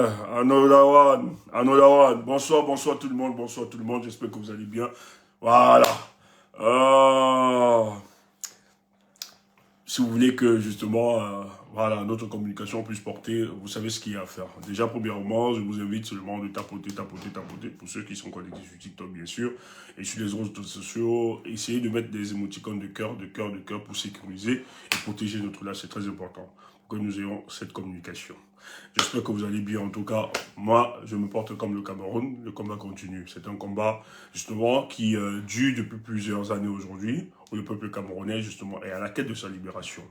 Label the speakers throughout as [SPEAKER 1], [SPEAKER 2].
[SPEAKER 1] Anodawan, bonsoir tout le monde, j'espère que vous allez bien. Voilà. Euh, Si vous voulez que justement, voilà, notre communication puisse porter, vous savez ce qu'il y a à faire. Déjà, premièrement, je vous invite seulement de tapoter, pour ceux qui sont connectés sur TikTok, bien sûr, et sur les autres réseaux sociaux, essayez de mettre des émoticônes de cœur, pour sécuriser et protéger notre live, c'est très important, pour que nous ayons cette communication. J'espère que vous allez bien. En tout cas, moi, je me porte comme le Cameroun. Le combat continue. C'est un combat, justement, qui dure depuis plusieurs années aujourd'hui, où le peuple camerounais, justement, est à la quête de sa libération.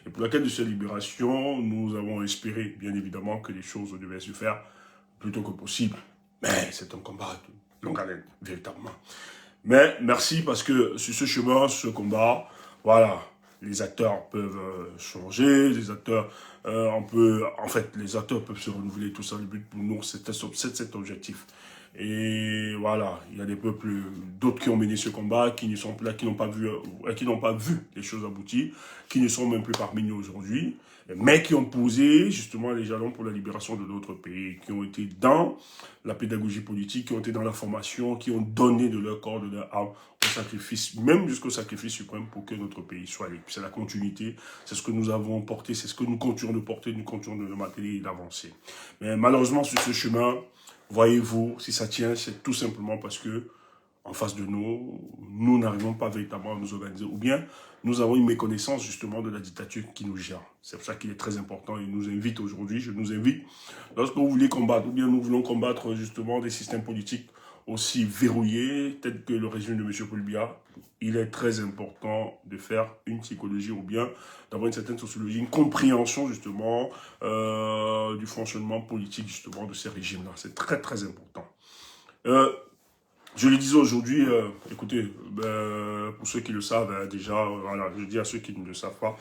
[SPEAKER 1] Et pour la quête de sa libération, nous avons espéré, bien évidemment, que les choses devaient se faire plus tôt que possible. Mais c'est un combat de longue haleine, véritablement. Mais merci parce que sur ce chemin, ce combat, voilà, les acteurs peuvent changer, les acteurs, les acteurs peuvent se renouveler, tout ça. Le but pour nous, c'est cet objectif. Et voilà, il y a des peuples, d'autres qui ont mené ce combat, qui ne sont plus là, qui n'ont pas vu les choses aboutir, qui ne sont même plus parmi nous aujourd'hui, mais qui ont posé justement les jalons pour la libération de notre pays, qui ont été dans la pédagogie politique, qui ont été dans la formation, qui ont donné de leur corps, de leur âme au sacrifice, même jusqu'au sacrifice suprême pour que notre pays soit libre. C'est la continuité, c'est ce que nous avons porté, c'est ce que nous continuons de porter, nous continuons de le maintenir et d'avancer. Mais malheureusement, sur ce chemin, voyez-vous, si ça tient, c'est tout simplement parce que en face de nous, nous n'arrivons pas véritablement à nous organiser, ou bien nous avons une méconnaissance justement de la dictature qui nous gère. C'est pour ça qu'il est très important et nous invite aujourd'hui, je nous invite, lorsque vous voulez combattre, ou bien nous voulons combattre justement des systèmes politiques aussi verrouillés, tels que le régime de M. Paul Biya, il est très important de faire une psychologie ou bien d'avoir une certaine sociologie, une compréhension justement du fonctionnement politique justement de ces régimes-là. C'est très très important. Je le disais aujourd'hui, écoutez, pour ceux qui le savent déjà, voilà, je dis à ceux qui ne le savent pas,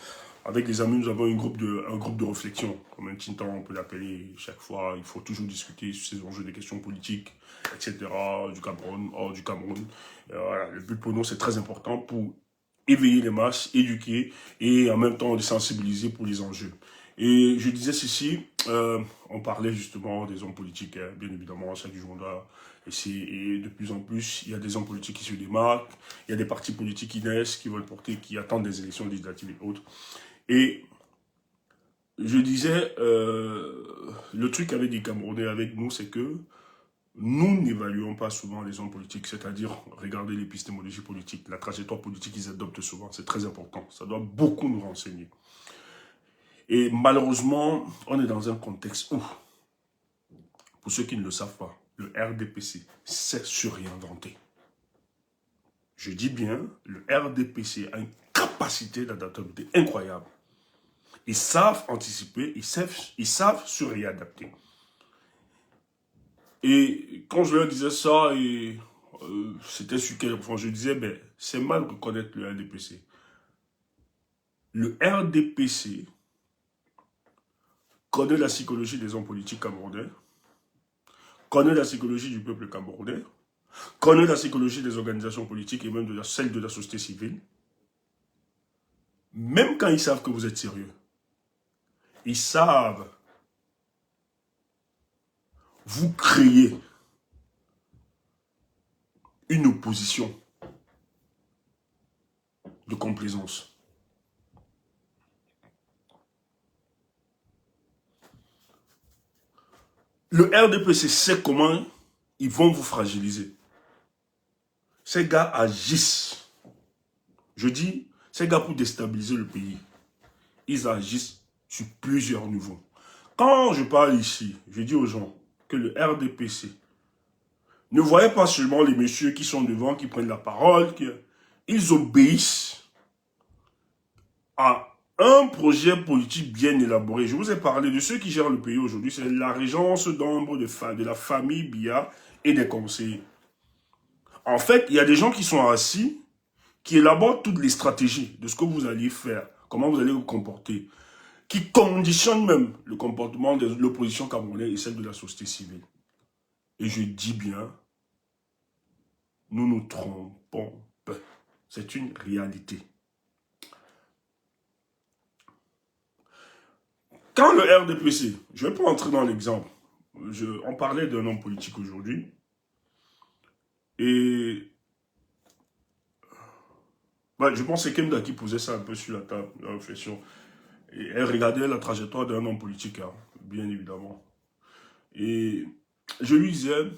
[SPEAKER 1] avec des amis, nous avons un groupe de réflexion, comme un petit temps on peut l'appeler chaque fois. Il faut toujours discuter sur ces enjeux des questions politiques, etc., du Cameroun, hors du Cameroun. Voilà, le but pour nous, c'est très important pour éveiller les masses, éduquer et en même temps les sensibiliser pour les enjeux. Et je disais ceci, on parlait justement des hommes politiques, hein, bien évidemment, chaque jour on doit essayer, et de plus en plus, il y a des hommes politiques qui se démarquent, il y a des partis politiques qui naissent, qui veulent porter, qui attendent des élections législatives et autres. Et je disais, le truc avec les Camerounais, avec nous, c'est que nous n'évaluons pas souvent les hommes politiques, c'est-à-dire regarder l'épistémologie politique, la trajectoire politique qu'ils adoptent souvent, c'est très important, ça doit beaucoup nous renseigner. Et malheureusement, on est dans un contexte où, pour ceux qui ne le savent pas, le RDPC sait se réinventer. Je dis bien, le RDPC a une capacité d'adaptabilité incroyable. Ils savent anticiper, ils savent se réadapter. Et quand je leur disais ça, c'était sur quel point je disais, ben, c'est mal de connaître le RDPC. Le RDPC connaît la psychologie des hommes politiques camerounais, connaît la psychologie du peuple camerounais, connaît la psychologie des organisations politiques et même de celle de la société civile. Même quand ils savent que vous êtes sérieux, ils savent vous créer une opposition de complaisance. Le RDPC sait comment ils vont vous fragiliser. Ces gars agissent. Je dis, ces gars pour déstabiliser le pays, ils agissent sur plusieurs niveaux. Quand je parle ici, je dis aux gens que le RDPC ne voyez pas seulement les messieurs qui sont devant, qui prennent la parole, ils obéissent à un projet politique bien élaboré. Je vous ai parlé de ceux qui gèrent le pays aujourd'hui, c'est la régence d'ombre de la famille Biya et des conseillers. En fait, il y a des gens qui sont assis, qui élaborent toutes les stratégies de ce que vous allez faire, comment vous allez vous comporter, qui conditionnent même le comportement de l'opposition camerounaise et celle de la société civile. Et je dis bien, nous nous trompons peu. C'est une réalité. Quand le RDPC, je ne vais pas entrer dans l'exemple, On parlait d'un homme politique aujourd'hui. Et ouais, je pense que c'est Kemda qui posait ça un peu sur la table, la réflexion. Et elle regardait la trajectoire d'un homme politique, hein, bien évidemment. Et je lui disais,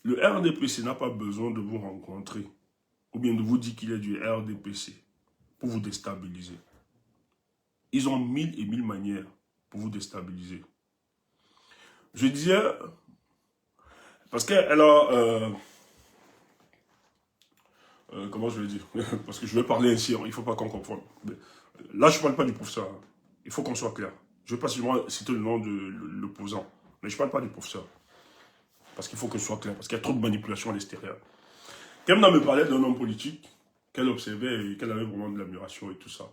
[SPEAKER 1] le RDPC n'a pas besoin de vous rencontrer, ou bien de vous dire qu'il est du RDPC, pour vous déstabiliser. Ils ont mille et mille manières pour vous déstabiliser. Je disais, parce qu'elle a... comment je vais dire? Parce que je vais parler ainsi, il ne faut pas qu'on confonde. Là, je ne parle pas du professeur. Hein. Il faut qu'on soit clair. Je ne vais pas seulement citer le nom de l'opposant. Mais je ne parle pas du professeur. Parce qu'il faut que ce soit clair. Parce qu'il y a trop de manipulation à l'extérieur. Kemna me parlait d'un homme politique qu'elle observait et qu'elle avait vraiment de l'admiration et tout ça.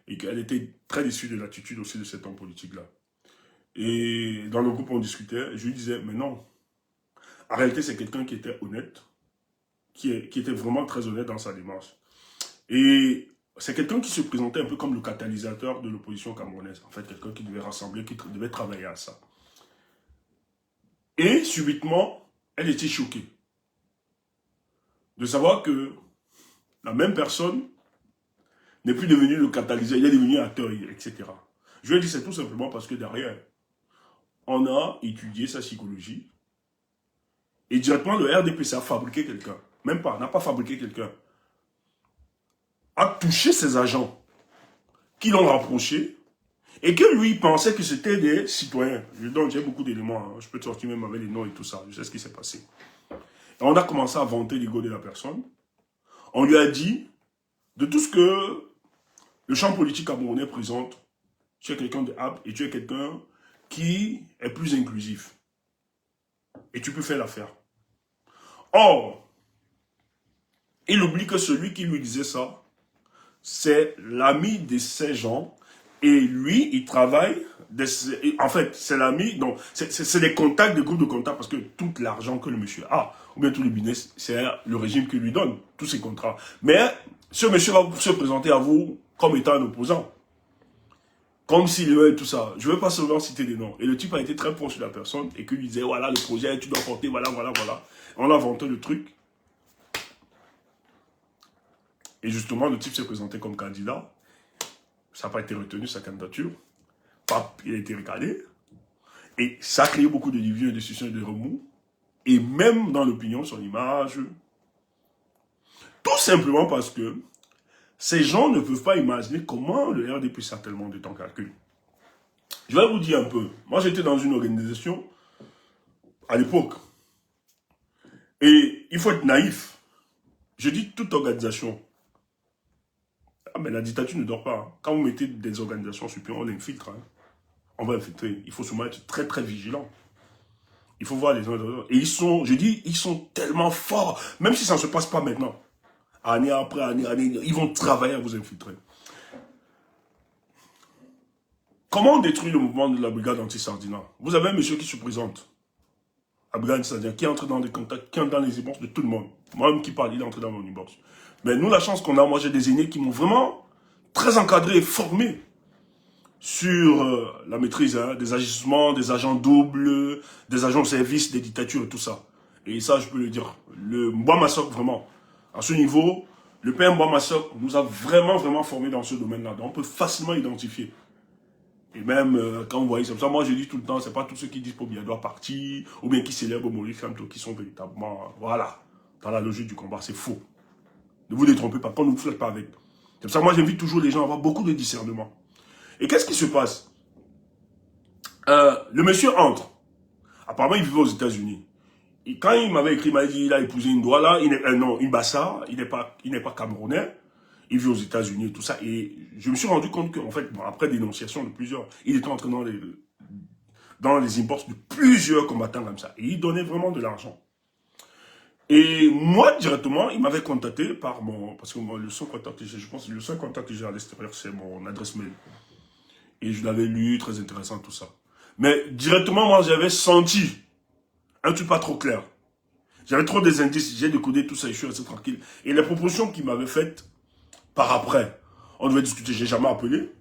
[SPEAKER 1] Et qu'elle était très déçue de l'attitude aussi de cet homme politique-là. Et dans le groupe, on discutait. Je lui disais, mais non. En réalité, c'est quelqu'un qui était honnête. Qui était vraiment très honnête dans sa démarche. Et c'est quelqu'un qui se présentait un peu comme le catalyseur de l'opposition camerounaise. En fait, quelqu'un qui devait rassembler, qui devait travailler à ça. Et subitement, elle était choquée de savoir que la même personne n'est plus devenue le catalyseur, il est devenu acteur, etc. Je lui ai dit, c'est tout simplement parce que derrière, on a étudié sa psychologie et directement le RDPC a fabriqué quelqu'un. Même pas, n'a pas fabriqué quelqu'un. A touché ses agents qui l'ont rapproché et que lui pensait que c'était des citoyens. Donc j'ai beaucoup d'éléments, hein. Je peux te sortir même avec les noms et tout ça, je sais ce qui s'est passé. Et on a commencé à vanter l'ego de la personne. On lui a dit, de tout ce que le champ politique camerounais présente, tu es quelqu'un de apte et tu es quelqu'un qui est plus inclusif. Et tu peux faire l'affaire. Or, il oublie que celui qui lui disait ça, c'est l'ami de ces gens. Et lui, il travaille, en fait, c'est l'ami, donc c'est des contacts, des groupes de contacts, parce que tout l'argent que le monsieur a, ou bien tout le business, c'est le régime qui lui donne, tous ses contrats. Mais ce monsieur va se présenter à vous comme étant un opposant. Comme s'il veut tout ça. Je ne veux pas seulement citer des noms. Et le type a été très proche de la personne et qui lui disait, voilà le projet, tu dois porter, voilà, voilà, voilà. On a inventé le truc. Et justement, le type s'est présenté comme candidat. Ça n'a pas été retenu, sa candidature. Il a été recalé. Et ça a créé beaucoup de divisions et de discussions et de remous. Et même dans l'opinion, son image. Tout simplement parce que ces gens ne peuvent pas imaginer comment le RDPC a tellement de temps calcul. Je vais vous dire un peu. Moi, j'étais dans une organisation à l'époque. Et il faut être naïf. Je dis toute organisation. Ah, mais la dictature ne dort pas. Hein. Quand vous mettez des organisations supérieures, on l'infiltre. Hein. On va infiltrer. Il faut seulement être très, très vigilant. Il faut voir les uns. Et ils sont, je dis, ils sont tellement forts. Même si ça ne se passe pas maintenant. Année après année, ils vont travailler à vous infiltrer. Comment on détruit le mouvement de la brigade anti-Sardina? Vous avez un monsieur qui se présente. La brigade anti-Sardina, qui entre dans les contacts, qui entre dans les inbox de tout le monde. Moi-même qui parle, il est entré dans mon inbox. Mais nous, la chance qu'on a, moi j'ai des aînés qui m'ont vraiment très encadré et formé sur la maîtrise des agissements, des agents doubles, des agents de service, des dictatures et tout ça. Et ça, je peux le dire. Le Mbouamassok, vraiment, à ce niveau, le père Mbouamassok nous a vraiment, vraiment formé dans ce domaine-là. Donc, on peut facilement identifier. Et même, quand vous voyez, c'est ça, moi je dis tout le temps, c'est pas tous ceux qui disent Pobia doit partir, ou bien qui célèbrent Maurice Kamto, qui sont véritablement, voilà, dans la logique du combat, c'est faux. Ne vous détrompez pas, qu'on ne vous flatte pas avec. C'est pour ça que moi j'invite toujours les gens à avoir beaucoup de discernement. Et qu'est-ce qui se passe? Le monsieur entre. Apparemment, il vivait aux États-Unis. Et quand il m'avait écrit, il m'a dit, il a épousé une Douala, non, une Bassa, il n'est pas camerounais. Il vit aux États-Unis et tout ça. Et je me suis rendu compte qu'en fait, bon, après dénonciation de plusieurs, il était entré dans les inbox de plusieurs combattants comme ça. Et il donnait vraiment de l'argent. Et moi, directement, il m'avait contacté par mon... Parce que moi, le seul contact que j'ai, je pense, le seul contact que j'ai à l'extérieur, c'est mon adresse mail. Et je l'avais lu, très intéressant, tout ça. Mais directement, moi, j'avais senti un truc pas trop clair. J'avais trop des indices, j'ai décodé tout ça et je suis resté tranquille. Et les propositions qu'il m'avait faites, par après, on devait discuter, j'ai jamais appelé.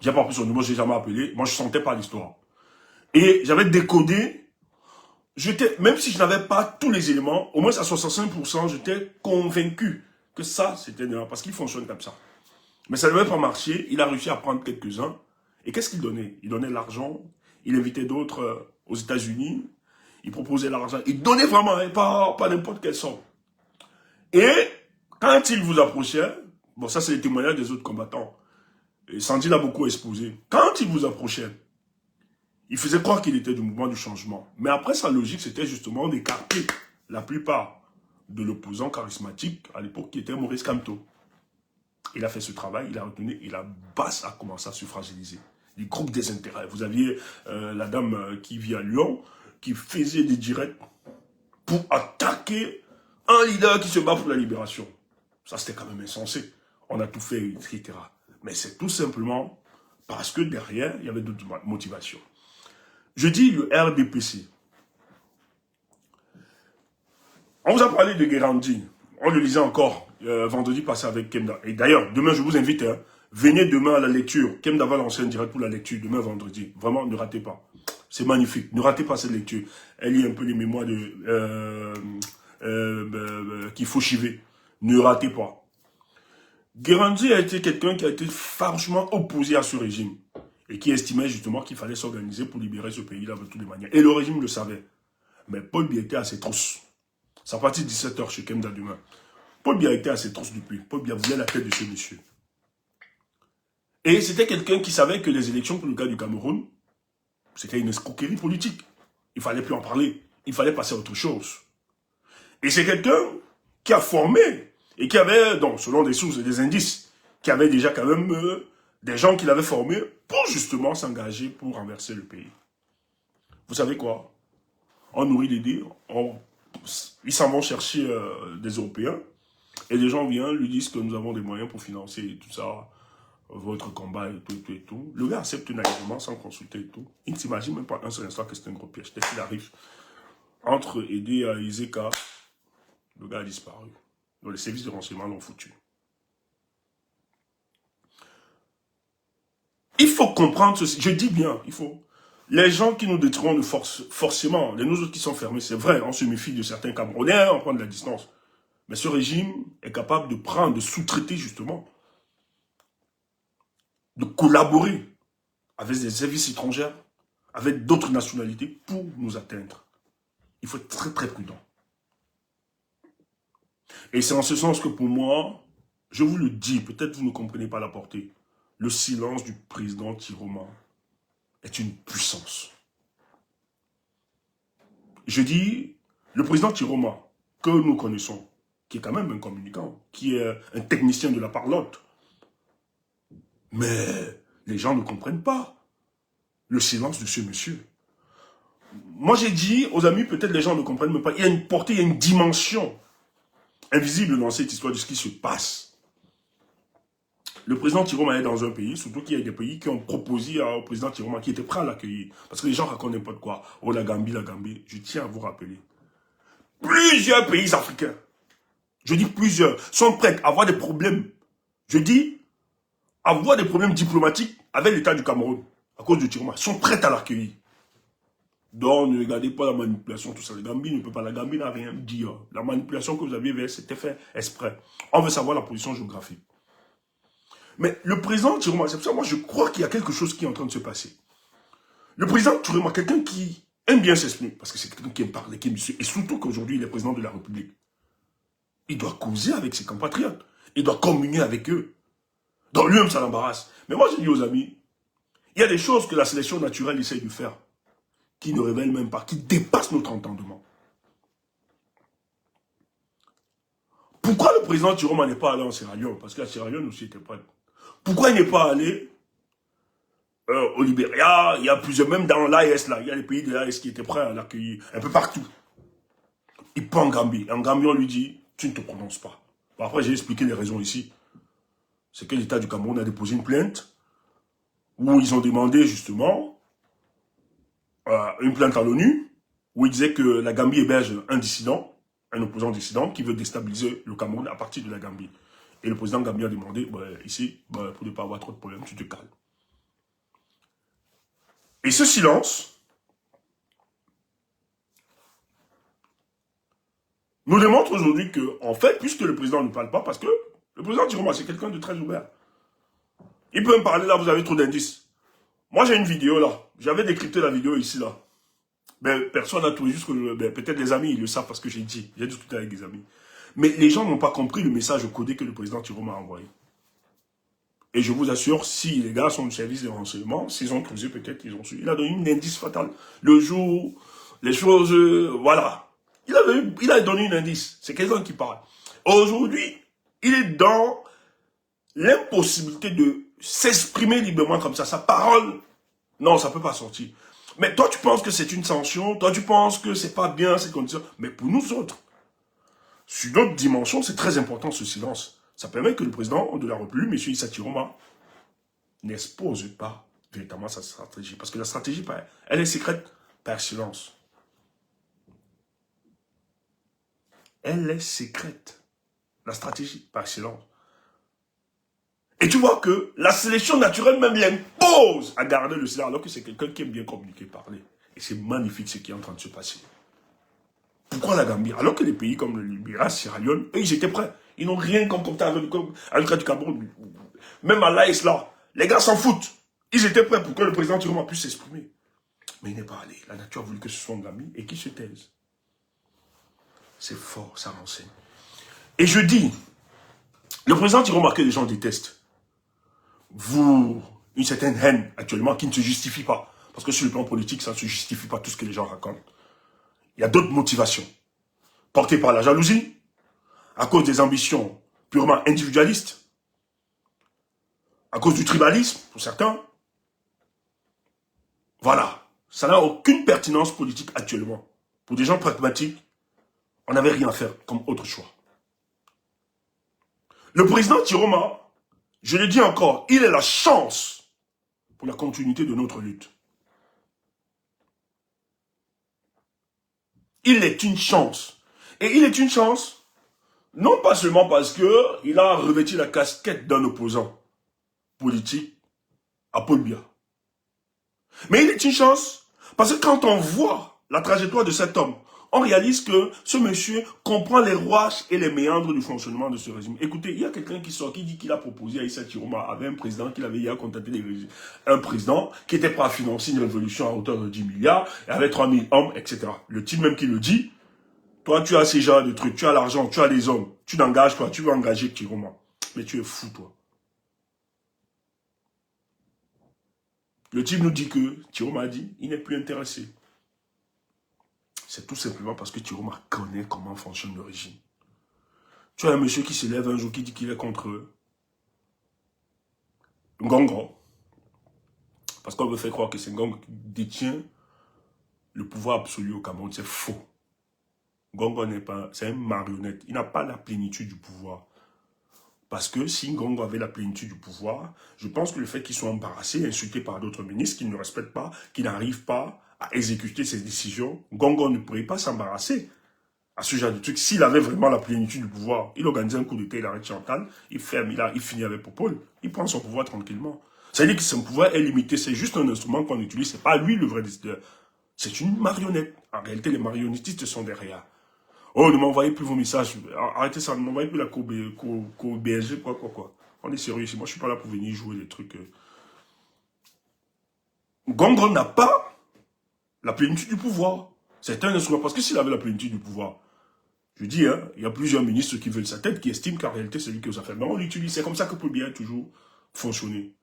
[SPEAKER 1] J'ai pas pris son numéro, je l'ai jamais appelé. Moi, je sentais pas l'histoire. Et j'avais décodé. Même si je n'avais pas tous les éléments, au moins à 65%, j'étais convaincu que ça, c'était Néant, parce qu'il fonctionne comme ça. Mais ça n'avait pas marché. Il a réussi à prendre quelques-uns. Et qu'est-ce qu'il donnait? Il donnait l'argent. Il invitait d'autres aux États-Unis. Il proposait l'argent. Il donnait vraiment, hein, pas n'importe quelle somme. Et quand il vous approchait, bon, ça c'est les témoignages des autres combattants. Et Sandy l'a beaucoup exposé. Quand il vous approchait, il faisait croire qu'il était du mouvement du changement. Mais après, sa logique, c'était justement d'écarter la plupart de l'opposant charismatique à l'époque qui était Maurice Kamto. Il a fait ce travail, il a retenu, et la base a commencé à se fragiliser. Les groupes des intérêts. Vous aviez la dame qui vit à Lyon, qui faisait des directs pour attaquer un leader qui se bat pour la libération. Ça, c'était quand même insensé. On a tout fait, etc. Mais c'est tout simplement parce que derrière, il y avait d'autres motivations. Je dis le RDPC. On vous a parlé de Guérandi. On le lisait encore vendredi passé avec Kemda. Et d'ailleurs, demain, je vous invite. Hein, venez demain à la lecture. Kemda va lancer un direct pour la lecture demain vendredi. Vraiment, ne ratez pas. C'est magnifique. Ne ratez pas cette lecture. Elle lit un peu les mémoires de qu'il faut chiver. Ne ratez pas. Guérandi a été quelqu'un qui a été farouchement opposé à ce régime et qui estimait justement qu'il fallait s'organiser pour libérer ce pays-là de toutes les manières. Et le régime le savait. Mais Paul Biya était à ses trousses. C'est à partir de 17 h chez Kemda demain. Paul Biya était à ses trousses depuis. Paul Biya voulait la tête de ce monsieur. Et c'était quelqu'un qui savait que les élections pour le cas du Cameroun, c'était une escroquerie politique. Il ne fallait plus en parler. Il fallait passer à autre chose. Et c'est quelqu'un qui a formé et qui avait, donc, selon des sources et des indices, qui avait déjà quand même des gens qu'il avait formés pour justement s'engager pour renverser le pays. Vous savez quoi? On nourrit l'idée, ils s'en vont chercher des Européens et les gens viennent, lui disent que nous avons des moyens pour financer tout ça, votre combat et tout, et tout. Le gars accepte naïvement sans consulter et tout. Il ne s'imagine même pas un seul instant que c'est un gros piège. Dès qu'il arrive, entre aider à Iseka, le gars a disparu. Donc les services de renseignement l'ont foutu. Il faut comprendre ceci. Je dis bien, il faut. Les gens qui nous détruiront forcément, les nous autres qui sont fermés, c'est vrai, on se méfie de certains Camerounais, on prend de la distance. Mais ce régime est capable de prendre, de sous-traiter justement, de collaborer avec des services étrangers, avec d'autres nationalités pour nous atteindre. Il faut être très très prudent. Et c'est en ce sens que pour moi, je vous le dis, peut-être vous ne comprenez pas la portée, le silence du président Tiroma est une puissance. Je dis, le président Tiroma, que nous connaissons, qui est quand même un communicant, qui est un technicien de la parlotte, mais les gens ne comprennent pas le silence de ce monsieur. Moi j'ai dit aux amis, peut-être les gens ne comprennent même pas, il y a une portée, il y a une dimension invisible dans cette histoire de ce qui se passe. Le président Tiroma est dans un pays, surtout qu'il y a des pays qui ont proposé au président Tiroma, qui étaient prêts à l'accueillir. Parce que les gens racontent n'importe quoi. Oh, la Gambie, je tiens à vous rappeler. Plusieurs pays africains, je dis plusieurs, sont prêts à avoir des problèmes. Je dis, avoir des problèmes diplomatiques avec l'État du Cameroun, à cause du Tiroma, sont prêts à l'accueillir. Donc, ne regardez pas la manipulation, tout ça. La Gambie ne peut pas. La Gambie n'a rien dit. La manipulation que vous aviez faite, c'était fait exprès. On veut savoir la position géographique. Mais le président Tiroma, c'est pour ça, moi, je crois qu'il y a quelque chose qui est en train de se passer. Le président Tiroma, quelqu'un qui aime bien s'exprimer, parce que c'est quelqu'un qui aime parler, qui aime et surtout qu'aujourd'hui, il est président de la République. Il doit causer avec ses compatriotes. Il doit communier avec eux. Donc, lui-même, ça l'embarrasse. Mais moi, je dis aux amis, il y a des choses que la sélection naturelle essaye de faire, qui ne révèlent même pas, qui dépassent notre entendement. Pourquoi le président Tiroma n'est pas allé en Sierra Leone? Parce que la Sierra Leone aussi était prête. Pourquoi il n'est pas allé au Libéria? Il y a plusieurs, même dans l'AES, là, il y a les pays de l'AES qui étaient prêts à l'accueillir, un peu partout. Il prend en Gambie. En Gambie, on lui dit, tu ne te prononces pas. Bon, après, j'ai expliqué les raisons ici. C'est que l'État du Cameroun a déposé une plainte où ils ont demandé justement une plainte à l'ONU où ils disaient que la Gambie héberge un dissident, un opposant dissident qui veut déstabiliser le Cameroun à partir de la Gambie. Et le président Gambien a demandé, ici, pour ne pas avoir trop de problèmes, tu te calmes. Et ce silence nous démontre aujourd'hui que, en fait, puisque le président ne parle pas, parce que le président Tiroma, c'est quelqu'un de très ouvert. Il peut me parler là, vous avez trop d'indices. Moi, j'ai une vidéo là. J'avais décrypté la vidéo ici là. Ben, personne n'a trouvé, juste que ben, peut-être les amis, ils le savent parce que j'ai dit. J'ai discuté avec des amis. Mais les gens n'ont pas compris le message codé que le président Tiroma a envoyé. Et je vous assure, si les gars sont du service de renseignement, s'ils ont creusé, peut-être qu'ils ont su. Il a donné un indice fatal. Le jour, les choses, voilà. Il a donné un indice. C'est quelqu'un qui parle. Aujourd'hui, il est dans l'impossibilité de s'exprimer librement comme ça. Sa parole, non, ça ne peut pas sortir. Mais toi, tu penses que c'est une sanction. Toi, tu penses que c'est pas bien, ces conditions. Mais pour nous autres, sur d'autres dimensions, c'est très important ce silence. Ça permet que le président de la République, M. Issa Tiroma, n'expose pas véritablement sa stratégie. Parce que la stratégie, elle est secrète par silence. Elle est secrète. La stratégie par silence. Et tu vois que la sélection naturelle même l'impose à garder le silence, alors que c'est quelqu'un qui aime bien communiquer, parler. Et c'est magnifique ce qui est en train de se passer. Pourquoi la Gambie? Alors que les pays comme le Libéria, Sierra Leone, eux, ils étaient prêts. Ils n'ont rien concocté avec le cas du Cameroun. Même à l'AS là, les gars s'en foutent. Ils étaient prêts pour que le président Tiroma puisse s'exprimer. Mais il n'est pas allé. La nature a voulu que ce soit un Gambie et qu'il se taise. C'est fort, ça renseigne. Et je dis, le président Tiroma que les gens détestent, une certaine haine actuellement qui ne se justifie pas. Parce que sur le plan politique, ça ne se justifie pas tout ce que les gens racontent. Il y a d'autres motivations. Portées par la jalousie, à cause des ambitions purement individualistes, à cause du tribalisme, pour certains. Voilà. Ça n'a aucune pertinence politique actuellement. Pour des gens pragmatiques, on n'avait rien à faire comme autre choix. Le président Tiroma, je le dis encore, il est la chance pour la continuité de notre lutte. Il est une chance. Et il est une chance, non pas seulement parce qu'il a revêtu la casquette d'un opposant politique à Paul Biya. Mais il est une chance parce que quand on voit la trajectoire de cet homme, on réalise que ce monsieur comprend les rouages et les méandres du fonctionnement de ce régime. Écoutez, il y a quelqu'un qui sort, qui dit qu'il a proposé à Issa Tiroma, avec un président qu'il avait hier contacté, un président qui était prêt à financer une révolution à hauteur de 10 milliards, et avec 3000 hommes, etc. Le type même qui le dit, toi tu as ces genres de trucs, tu as l'argent, tu as les hommes, tu n'engages pas, tu veux engager Tiroma. Mais tu es fou, toi. Le type nous dit que Tiroma a dit, il n'est plus intéressé. C'est tout simplement parce que Tiroma connaît comment fonctionne le régime. Tu as un monsieur qui se lève un jour qui dit qu'il est contre Ngongo. Parce qu'on veut faire croire que c'est Ngongo qui détient le pouvoir absolu au Cameroun. C'est faux. Ngongo n'est pas, c'est une marionnette. Il n'a pas la plénitude du pouvoir. Parce que si Ngongo avait la plénitude du pouvoir, je pense que le fait qu'il soit embarrassé, insulté par d'autres ministres, qu'il ne respectent pas, qu'il n'arrive pas à exécuter ses décisions, Ngongo ne pourrait pas s'embarrasser à ce genre de truc. S'il avait vraiment la plénitude du pouvoir, il organise un coup d'état, il arrête Chantal, il ferme, il finit avec Popol, il prend son pouvoir tranquillement. C'est-à-dire que son pouvoir est limité, c'est juste un instrument qu'on utilise, c'est pas lui le vrai décideur. C'est une marionnette. En réalité, les marionnettistes sont derrière. Oh, ne m'envoyez plus vos messages. Arrêtez ça, ne m'envoyez plus la cour BSG, quoi. On est sérieux ici. Moi, je suis pas là pour venir jouer des trucs. Ngongo n'a pas la plénitude du pouvoir. C'est un instrument. Parce que s'il avait la plénitude du pouvoir, je dis, hein, il y a plusieurs ministres qui veulent sa tête, qui estiment qu'en réalité, c'est lui qui aux affaires. Mais on l'utilise. C'est comme ça que Paul Biya a toujours fonctionné.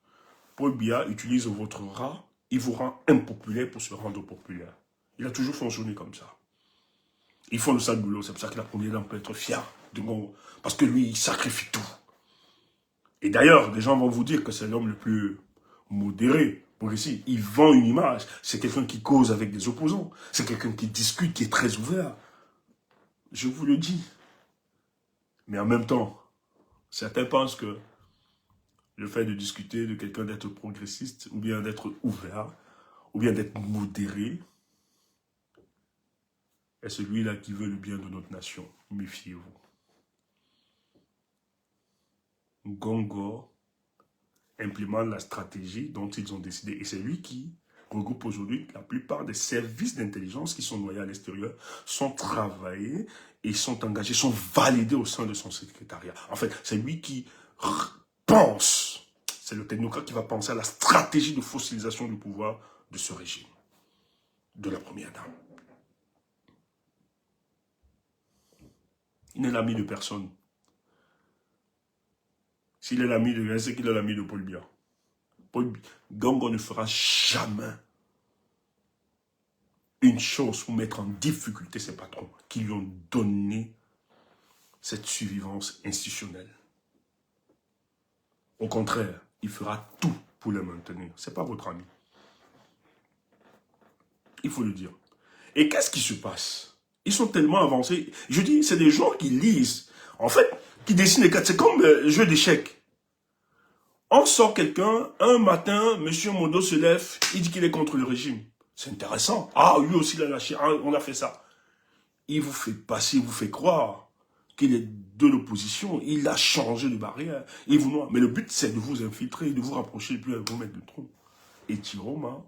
[SPEAKER 1] Paul Biya utilise votre rat, il vous rend impopulaire pour se rendre populaire. Il a toujours fonctionné comme ça. Ils font le sale boulot, c'est pour ça que la première dame peut être fière de Ngongo. Parce que lui, il sacrifie tout. Et d'ailleurs, des gens vont vous dire que c'est l'homme le plus modéré. Progressif. Il vend une image. C'est quelqu'un qui cause avec des opposants. C'est quelqu'un qui discute, qui est très ouvert. Je vous le dis. Mais en même temps, certains pensent que le fait de discuter de quelqu'un d'être progressiste, ou bien d'être ouvert, ou bien d'être modéré, est celui-là qui veut le bien de notre nation. Méfiez-vous. Ngongo implémente la stratégie dont ils ont décidé. Et c'est lui qui regroupe aujourd'hui la plupart des services d'intelligence qui sont noyés à l'extérieur, sont travaillés et sont engagés, sont validés au sein de son secrétariat. En fait, c'est lui qui pense, c'est le technocrate qui va penser à la stratégie de fossilisation du pouvoir de ce régime, de la première dame. Il n'est l'ami de personne. S'il est l'ami de quelqu'un, c'est qu'il est l'ami de Paul Biya. Gango ne fera jamais une chose pour mettre en difficulté ses patrons qui lui ont donné cette survivance institutionnelle. Au contraire, il fera tout pour le maintenir. Ce n'est pas votre ami. Il faut le dire. Et qu'est-ce qui se passe? Ils sont tellement avancés. Je dis, c'est des gens qui lisent. En fait, qui dessinent les cartes. C'est comme le jeu d'échecs. On sort quelqu'un, un matin, M. Mondo se lève, il dit qu'il est contre le régime. C'est intéressant. Ah, lui aussi, il a lâché. Ah, on a fait ça. Il vous fait passer, il vous fait croire qu'il est de l'opposition. Il a changé de barrière. Il vous noie. Mais le but, c'est de vous infiltrer, de vous rapprocher, et puis de vous mettre le trou. Et Chiroma,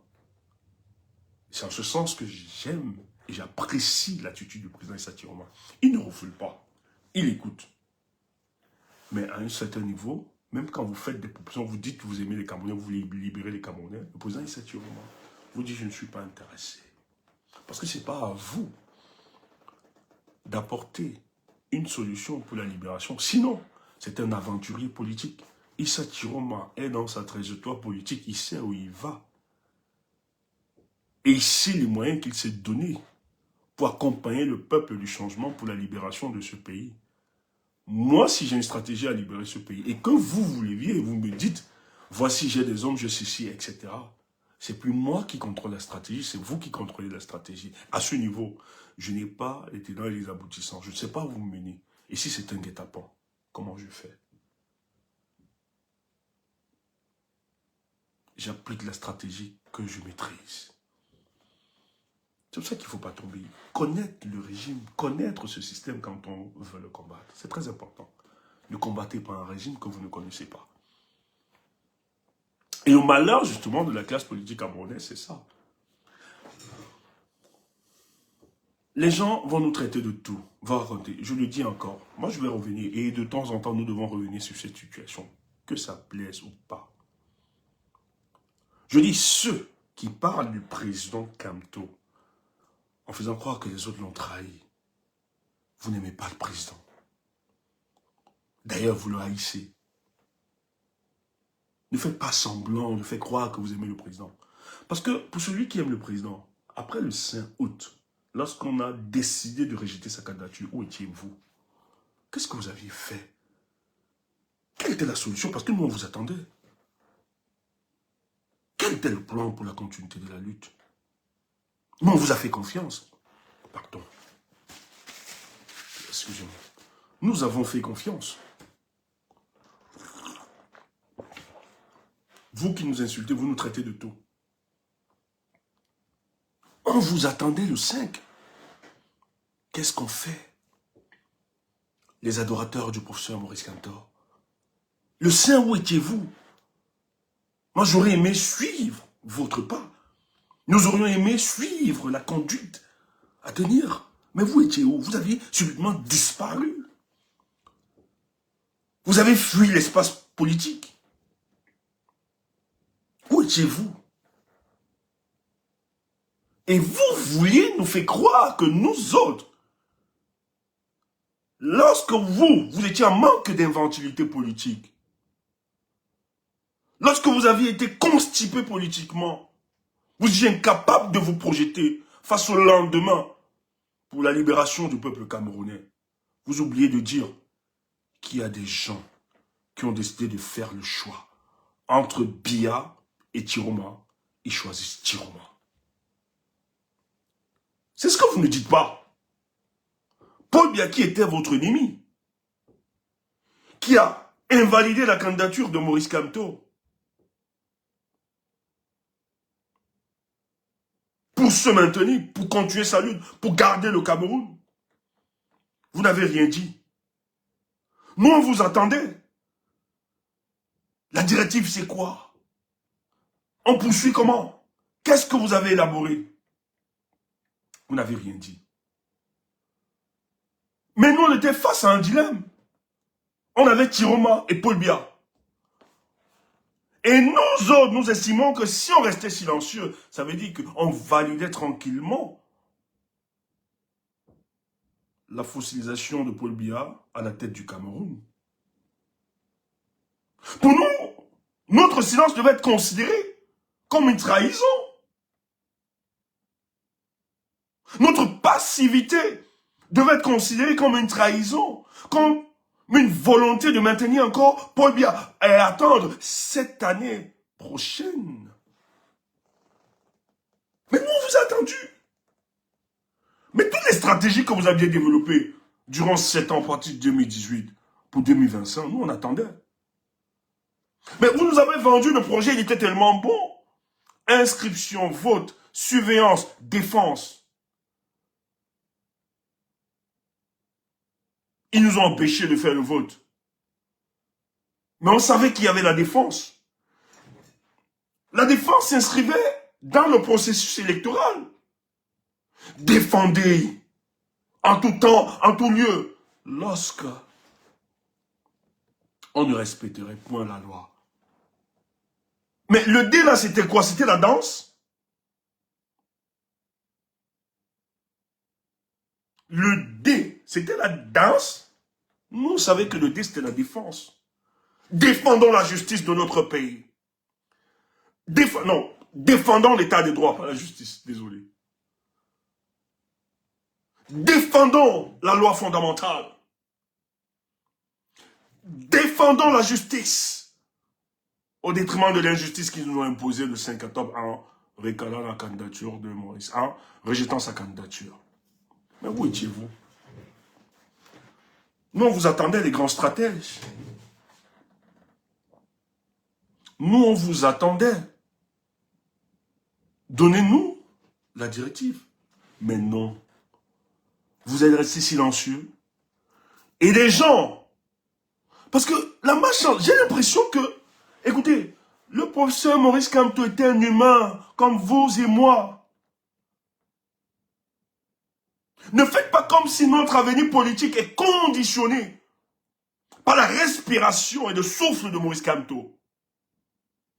[SPEAKER 1] c'est en ce sens que j'aime et j'apprécie l'attitude du président Issa Chiroma. Il ne refoule pas. Il écoute. Mais à un certain niveau, même quand vous faites des propositions, vous dites que vous aimez les Camerounais, vous voulez libérer les Camerounais, le président Issa Chiroma vous dit je ne suis pas intéressé. Parce que ce n'est pas à vous d'apporter une solution pour la libération. Sinon, c'est un aventurier politique. Issa Chiroma est dans sa trajectoire politique, il sait où il va. Et il sait les moyens qu'il s'est donnés pour accompagner le peuple du changement pour la libération de ce pays. Moi, si j'ai une stratégie à libérer ce pays, et que vous leviez et vous me dites, voici j'ai des hommes, je ceci, etc., c'est plus moi qui contrôle la stratégie, c'est vous qui contrôlez la stratégie. À ce niveau, je n'ai pas les tenants et les aboutissants. Je ne sais pas où vous me menez. Et si c'est un guet-apens, comment je fais? J'applique la stratégie que je maîtrise. C'est pour ça qu'il ne faut pas tomber. Connaître le régime, connaître ce système quand on veut le combattre. C'est très important. Ne combattez pas un régime que vous ne connaissez pas. Et le malheur, justement, de la classe politique camerounaise, c'est ça. Les gens vont nous traiter de tout, vont raconter. Je le dis encore, moi je vais revenir, et de temps en temps, nous devons revenir sur cette situation, que ça plaise ou pas. Je dis ceux qui parlent du président Kamto, en faisant croire que les autres l'ont trahi. Vous n'aimez pas le président. D'ailleurs, vous le haïssez. Ne faites pas semblant, ne faites croire que vous aimez le président. Parce que pour celui qui aime le président, après le 5 août, lorsqu'on a décidé de rejeter sa candidature, où étiez-vous? Qu'est-ce que vous aviez fait? Quelle était la solution? Parce que nous, on vous attendait. Quel était le plan pour la continuité de la lutte? Nous, on vous a fait confiance. Pardon. Excusez-moi. Nous avons fait confiance. Vous qui nous insultez, vous nous traitez de tout. On vous attendait le 5. Qu'est-ce qu'on fait? Les adorateurs du professeur Maurice Kantor. Le 5, où étiez-vous? Moi, j'aurais aimé suivre votre pas. Nous aurions aimé suivre la conduite à tenir. Mais vous étiez où? Vous aviez subitement disparu. Vous avez fui l'espace politique. Où étiez-vous? Et vous vouliez nous faire croire que nous autres, lorsque vous étiez en manque d'inventivité politique, lorsque vous aviez été constipé politiquement, vous étiez incapable de vous projeter face au lendemain pour la libération du peuple camerounais. Vous oubliez de dire qu'il y a des gens qui ont décidé de faire le choix entre Biya et Chiroma. Ils choisissent Chiroma. C'est ce que vous ne dites pas. Paul Biya, qui était votre ennemi, qui a invalidé la candidature de Maurice Kamto, pour se maintenir, pour continuer sa lutte, pour garder le Cameroun. Vous n'avez rien dit. Nous, on vous attendait. La directive, c'est quoi? On poursuit comment? Qu'est-ce que vous avez élaboré? Vous n'avez rien dit. Mais nous, on était face à un dilemme. On avait Tiroma et Paul Biya. Et nous autres, nous estimons que si on restait silencieux, ça veut dire qu'on validait tranquillement la fossilisation de Paul Biya à la tête du Cameroun. Pour nous, notre silence devait être considéré comme une trahison. Notre passivité devait être considérée comme une trahison, comme une volonté de maintenir encore Paul Biya et attendre cette année prochaine. Mais nous, on vous a attendu. Mais toutes les stratégies que vous aviez développées durant 7 ans, à partir de 2018 pour 2025, nous, on attendait. Mais vous nous avez vendu le projet, il était tellement bon. Inscription, vote, surveillance, défense. Ils nous ont empêchés de faire le vote. Mais on savait qu'il y avait la défense. La défense s'inscrivait dans le processus électoral. Défendez en tout temps, en tout lieu, lorsque on ne respecterait point la loi. Mais le dé là, c'était quoi? C'était la danse? Le dé, c'était la danse? Nous, on savait que le dé, c'était la défense. Défendons la justice de notre pays. Défendons l'état de droit, pas la justice, désolé. Défendons la loi fondamentale. Défendons la justice au détriment de l'injustice qu'ils nous ont imposée le 5 octobre en récalant la candidature de Maurice, en rejetant sa candidature. Mais où étiez-vous? Nous, on vous attendait les grands stratèges. Nous, on vous attendait. Donnez-nous la directive. Mais non. Vous êtes restés silencieux. Et les gens, parce que la marche, j'ai l'impression que, écoutez, le professeur Maurice Kamto était un humain comme vous et moi. Ne faites pas comme si notre avenir politique est conditionné par la respiration et le souffle de Maurice Kamto.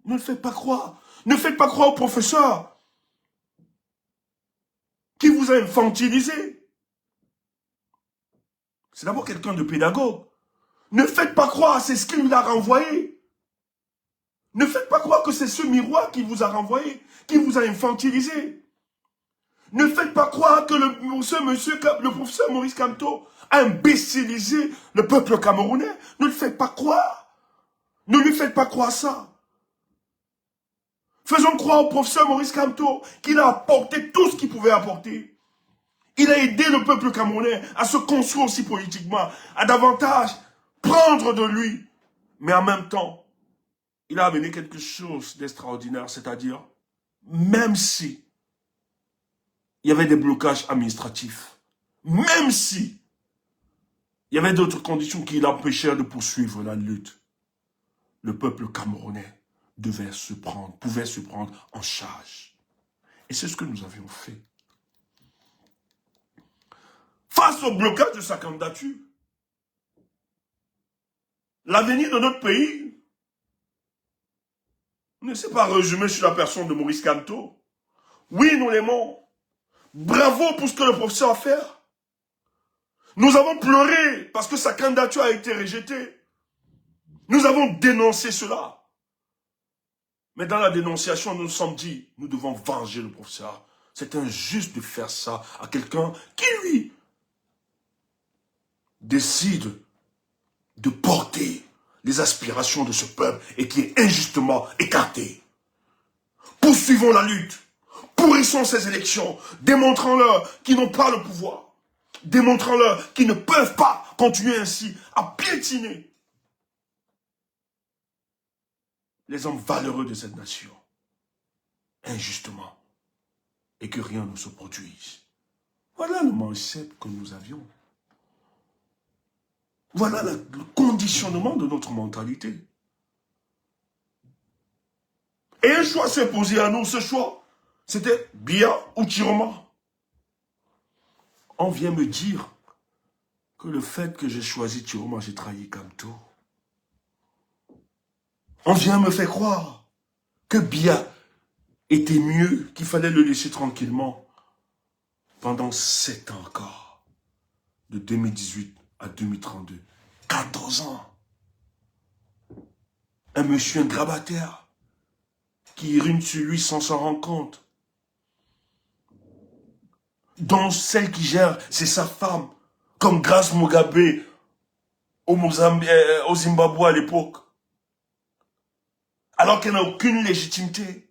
[SPEAKER 1] Ne le faites pas croire. Ne faites pas croire au professeur qui vous a infantilisé. C'est d'abord quelqu'un de pédagogue. Ne faites pas croire, c'est ce qu'il nous a renvoyé. Ne faites pas croire que c'est ce miroir qui vous a renvoyé, qui vous a infantilisé. Ne faites pas croire que le professeur Maurice Kamto a imbécilisé le peuple camerounais. Ne le faites pas croire. Ne lui faites pas croire ça. Faisons croire au professeur Maurice Kamto qu'il a apporté tout ce qu'il pouvait apporter. Il a aidé le peuple camerounais à se construire aussi politiquement, à davantage prendre de lui. Mais en même temps, il a amené quelque chose d'extraordinaire, c'est-à-dire, même si il y avait des blocages administratifs, même si il y avait d'autres conditions qui l'empêchaient de poursuivre la lutte, le peuple camerounais pouvait se prendre en charge. Et c'est ce que nous avions fait. Face au blocage de sa candidature, l'avenir de notre pays ne s'est pas résumé sur la personne de Maurice Kamto. Oui, nous l'aimons. Bravo pour ce que le professeur a fait. Nous avons pleuré parce que sa candidature a été rejetée. Nous avons dénoncé cela. Mais dans la dénonciation, nous nous sommes dit, nous devons venger le professeur. C'est injuste de faire ça à quelqu'un qui, lui, décide de porter les aspirations de ce peuple et qui est injustement écarté. Poursuivons la lutte. Pourrissons ces élections. Démontrons-leur qu'ils n'ont pas le pouvoir. Démontrons-leur qu'ils ne peuvent pas continuer ainsi à piétiner les hommes valeureux de cette nation, injustement, et que rien ne se produise. Voilà le mindset que nous avions. Voilà le conditionnement de notre mentalité. Et un choix s'est posé à nous, ce choix, C'était Biya ou Chiroma. On vient me dire que le fait que j'ai choisi Chiroma, j'ai trahi Kamto. On vient me faire croire que Biya était mieux, qu'il fallait le laisser tranquillement pendant 7 ans encore, de 2018 à 2032. 14 ans. Un monsieur, un grabataire, qui urine sur lui sans s'en rendre compte. Dont celle qui gère, c'est sa femme, comme Grace Mugabe au Zimbabwe à l'époque. Alors qu'elle n'a aucune légitimité.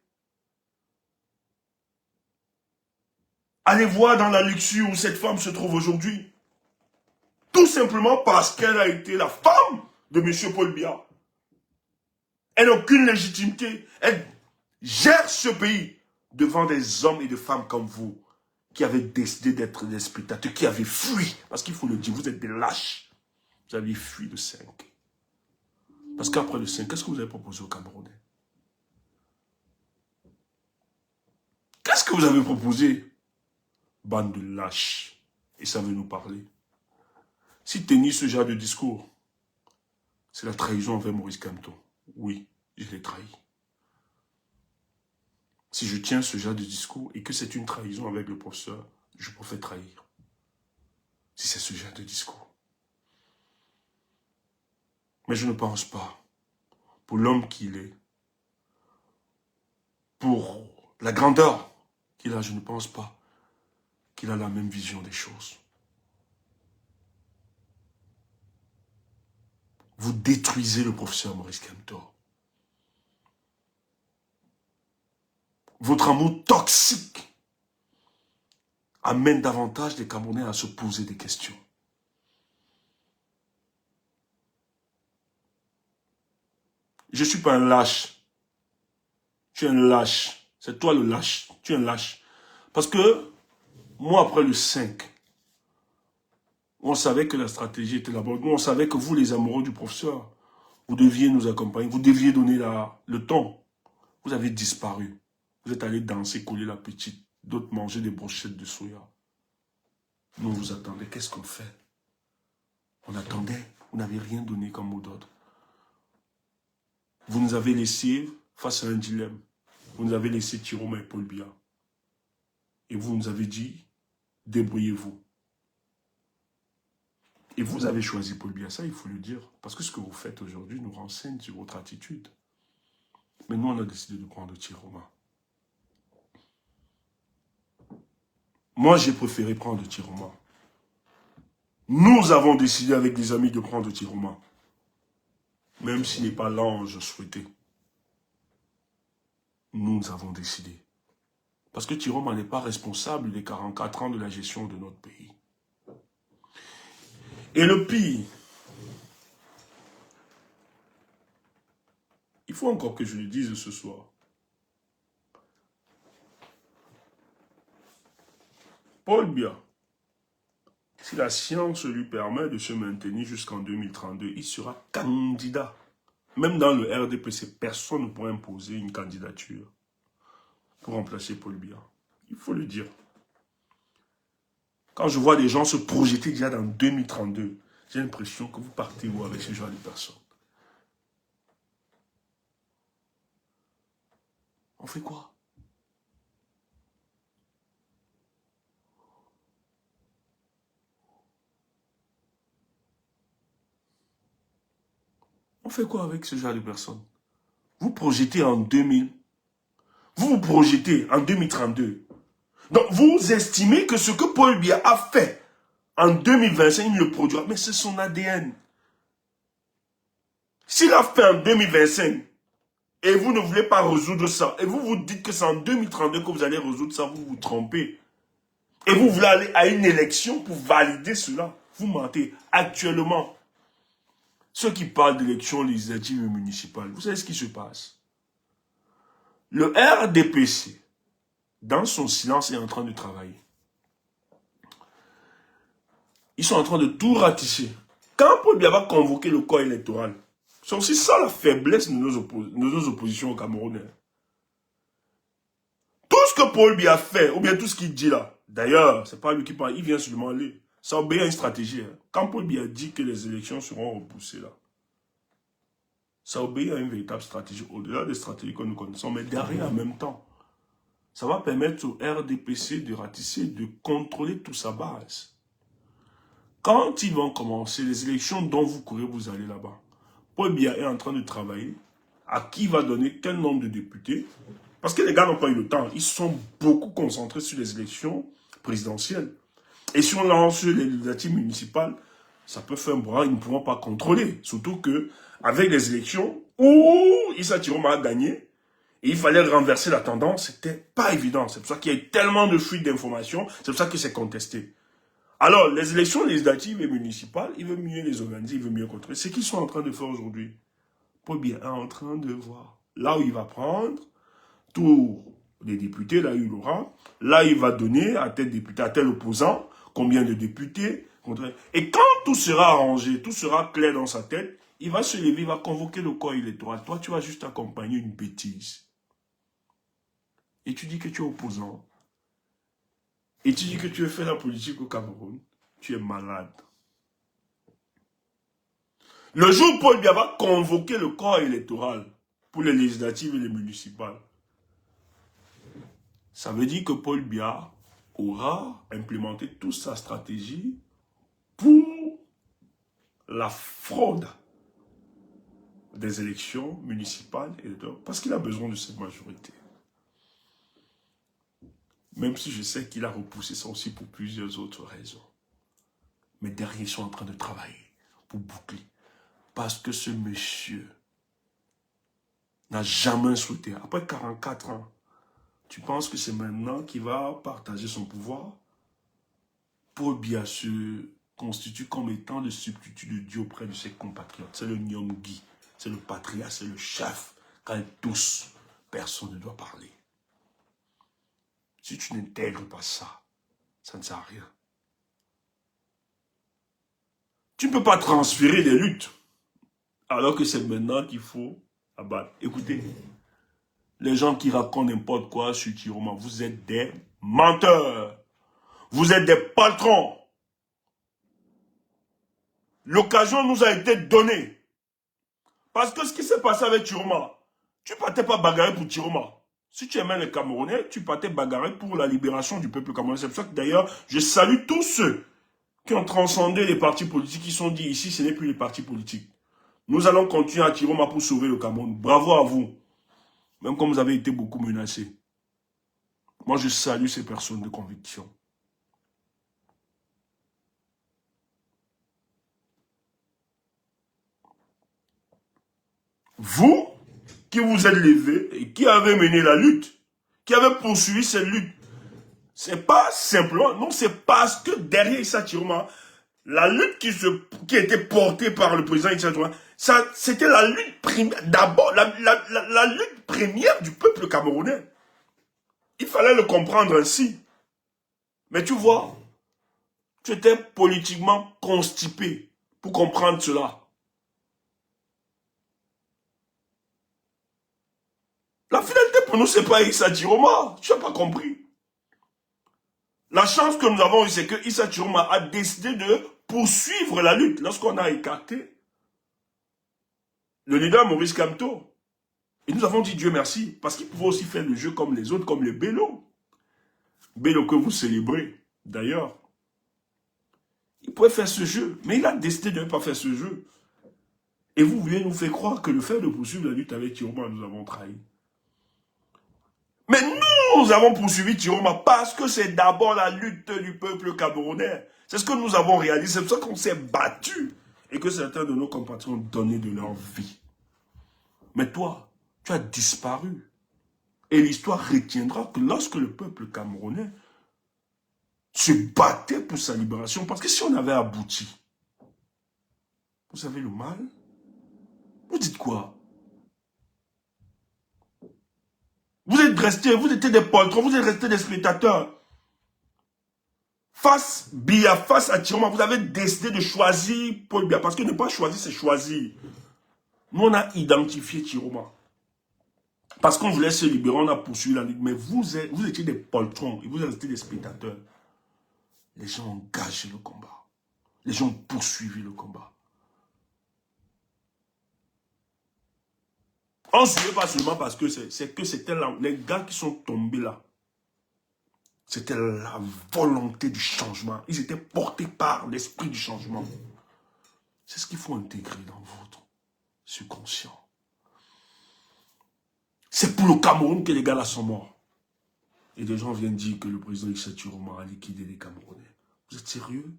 [SPEAKER 1] Allez voir dans la luxure où cette femme se trouve aujourd'hui. Tout simplement parce qu'elle a été la femme de M. Paul Biya. Elle n'a aucune légitimité. Elle gère ce pays devant des hommes et des femmes comme vous, qui avaient décidé d'être des spectateurs, qui avaient fui. Parce qu'il faut le dire, vous êtes des lâches. Vous aviez fui le 5. Parce qu'après le 5, qu'est-ce que vous avez proposé aux Camerounais? Qu'est-ce que vous avez proposé? Bande de lâches. Et ça veut nous parler. Si tenir ce genre de discours, c'est la trahison envers Maurice Kamto. Oui, je l'ai trahi. Si je tiens ce genre de discours et que c'est une trahison avec le professeur, je préfère trahir. Si c'est ce genre de discours. Mais je ne pense pas, pour l'homme qu'il est, pour la grandeur qu'il a, je ne pense pas qu'il a la même vision des choses. Vous détruisez le professeur Maurice Kamto. Votre amour toxique amène davantage les Camerounais à se poser des questions. Je ne suis pas un lâche. Tu es un lâche. C'est toi le lâche. Tu es un lâche. Parce que, moi, après le 5, on savait que la stratégie était la bonne. Nous, on savait que vous, les amoureux du professeur, vous deviez nous accompagner. Vous deviez donner le ton. Vous avez disparu. Vous êtes allés danser, coller la petite. D'autres manger des brochettes de soya. Nous, on vous attendait. Qu'est-ce qu'on fait? On attendait. Vous n'avez rien donné comme mot d'ordre. Vous nous avez laissé face à un dilemme. Vous nous avez laissé Chiroma et Paul Biya. Et vous nous avez dit, débrouillez-vous. Et vous avez choisi Paul Biya, ça il faut le dire. Parce que ce que vous faites aujourd'hui nous renseigne sur votre attitude. Mais nous on a décidé de prendre Chiroma. Moi j'ai préféré prendre Chiroma. Nous avons décidé avec des amis de prendre Chiroma. Même s'il n'est pas l'ange souhaité. Nous avons décidé. Parce que Chiroma n'est pas responsable des 44 ans de la gestion de notre pays. Et le pire, il faut encore que je le dise ce soir. Paul Biya, si la science lui permet de se maintenir jusqu'en 2032, il sera candidat. Même dans le RDPC, personne ne pourra imposer une candidature pour remplacer Paul Biya. Il faut le dire. Quand je vois des gens se projeter déjà dans 2032, j'ai l'impression que vous partez où avec ce genre de personnes. On fait quoi? On fait quoi avec ce genre de personnes? Vous projetez en 2000. Vous vous projetez en 2032. Donc, vous estimez que ce que Paul Biya a fait en 2025, il le produira. Mais c'est son ADN. S'il a fait en 2025, et vous ne voulez pas résoudre ça, et vous vous dites que c'est en 2032 que vous allez résoudre ça, vous vous trompez. Et vous voulez aller à une élection pour valider cela. Vous mentez. Actuellement, ceux qui parlent d'élections législatives et municipales, vous savez ce qui se passe? Le RDPC, dans son silence, est en train de travailler. Ils sont en train de tout ratisser. Quand Paul Biya va convoquer le corps électoral, c'est aussi ça la faiblesse de nos oppositions au Cameroun. Tout ce ce que Paul Biya fait, ou bien tout ce qu'il dit là, d'ailleurs, c'est pas lui qui parle, il vient seulement aller. Ça obéit à une stratégie. Hein. Quand Paul Biya dit que les élections seront repoussées là, ça obéit à une véritable stratégie, au-delà des stratégies que nous connaissons, mais derrière en même temps. Ça va permettre au RDPC de ratisser, de contrôler toute sa base. Quand ils vont commencer les élections dont vous courez, vous allez là-bas. Paul Biya est en train de travailler à qui va donner quel nombre de députés. Parce que les gars n'ont pas eu le temps. Ils sont beaucoup concentrés sur les élections présidentielles. Et si on lance les législatives municipales, ça peut faire un bras, ils ne pourront pas contrôler. Surtout que avec les élections où Issa Chiroma a gagné, et il fallait renverser la tendance, c'était pas évident. C'est pour ça qu'il y a eu tellement de fuites d'informations, c'est pour ça que c'est contesté. Alors, les élections législatives et municipales, il veut mieux les organiser, il veut mieux contrôler. C'est ce qu'ils sont en train de faire aujourd'hui. Paul Biya est en train de voir. Là où il va prendre tous les députés, là où il aura, là il va donner à tel député, à tel opposant, combien de députés. Et quand tout sera arrangé, tout sera clair dans sa tête, il va se lever, il va convoquer le corps électoral. Toi, tu vas juste accompagner une bêtise. Et tu dis que tu es opposant. Et tu dis que tu veux faire la politique au Cameroun. Tu es malade. Le jour où Paul Biya va convoquer le corps électoral pour les législatives et les municipales, ça veut dire que Paul Biya aura implémenté toute sa stratégie pour la fraude des élections municipales et parce qu'il a besoin de cette majorité. Même si je sais qu'il a repoussé ça aussi pour plusieurs autres raisons. Mais derrière, ils sont en train de travailler pour boucler. Parce que ce monsieur n'a jamais souhaité, après 44 ans, tu penses que c'est maintenant qu'il va partager son pouvoir? Paul Biya se constitue comme étant le substitut de Dieu auprès de ses compatriotes. C'est le Nyongui, c'est le patriarche, c'est le chef. Quand ils tous, personne ne doit parler. Si tu n'intègres pas ça, ça ne sert à rien. Tu ne peux pas transférer les luttes, alors que c'est maintenant qu'il faut abattre. Écoutez, les gens qui racontent n'importe quoi sur Chiroma, vous êtes des menteurs. Vous êtes des patrons. L'occasion nous a été donnée. Parce que ce qui s'est passé avec Chiroma, tu ne partais pas bagarrer pour Chiroma. Si tu aimais les Camerounais, tu partais bagarrer pour la libération du peuple camerounais. C'est pour ça que d'ailleurs, je salue tous ceux qui ont transcendé les partis politiques, qui sont dit ici, ce n'est plus les partis politiques. Nous allons continuer à Chiroma pour sauver le Cameroun. Bravo à vous. Même comme vous avez été beaucoup menacés. Moi, je salue ces personnes de conviction. Vous, qui vous êtes levés et qui avez mené la lutte, qui avez poursuivi cette lutte, c'est pas simplement, non, c'est parce que derrière Issa Chiroma, la lutte qui était portée par le président Issa Chiroma, c'était la lutte première, d'abord, la lutte première du peuple camerounais. Il fallait le comprendre ainsi. Mais tu vois, tu étais politiquement constipé pour comprendre cela. La finalité pour nous, c'est pas Issa Chiroma. Tu n'as pas compris. La chance que nous avons eue, c'est que Issa Chiroma a décidé de poursuivre la lutte lorsqu'on a écarté le leader Maurice Kamto. Et nous avons dit Dieu merci, parce qu'il pouvait aussi faire le jeu comme les autres, comme les Bello. Bello que vous célébrez, d'ailleurs. Il pouvait faire ce jeu, mais il a décidé de ne pas faire ce jeu. Et vous voulez nous faire croire que le fait de poursuivre la lutte avec Chiroma, nous avons trahi. Mais nous avons poursuivi Chiroma parce que c'est d'abord la lutte du peuple camerounais. C'est ce que nous avons réalisé, c'est pour ça qu'on s'est battu et que certains de nos compatriotes ont donné de leur vie. Mais toi, tu as disparu. Et l'histoire retiendra que lorsque le peuple camerounais se battait pour sa libération, parce que si on avait abouti, vous savez le mal, vous dites quoi? Vous êtes restés, vous étiez des poltrons, vous êtes restés des spectateurs. Face Biya, face à Chiroma, vous avez décidé de choisir Paul Biya. Parce que ne pas choisir, c'est choisir. Nous, on a identifié Chiroma. Parce qu'on voulait se libérer, on a poursuivi la lutte. Mais vous étiez des poltrons et vous étiez des spectateurs. Les gens ont engagé le combat. Les gens ont poursuivi le combat. On ne suivait pas seulement parce que c'était les gars qui sont tombés là. C'était la volonté du changement. Ils étaient portés par l'esprit du changement. C'est ce qu'il faut intégrer dans votre subconscient. C'est pour le Cameroun que les gars là sont morts. Et des gens viennent dire que le président Issa Chiroma a liquidé les Camerounais. Vous êtes sérieux?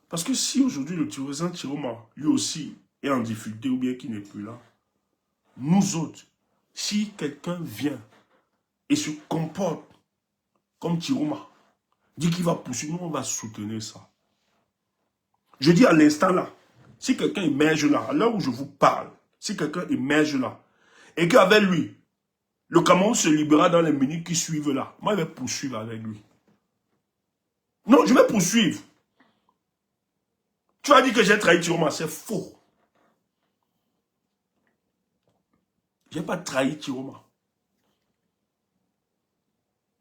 [SPEAKER 1] Parce que si aujourd'hui le président Chiroma, lui aussi, est en difficulté ou bien qu'il n'est plus là, nous autres, si quelqu'un vient et se comporte comme Chiroma, dit qu'il va poursuivre, nous on va soutenir ça. Je dis à l'instant là, si quelqu'un émerge là, à l'heure où je vous parle, si quelqu'un émerge là, et qu'avec lui, le Cameroun se libérera dans les minutes qui suivent là, moi je vais poursuivre avec lui. Non, je vais poursuivre. Tu vas dire que j'ai trahi Chiroma, c'est faux. Je n'ai pas trahi Chiroma.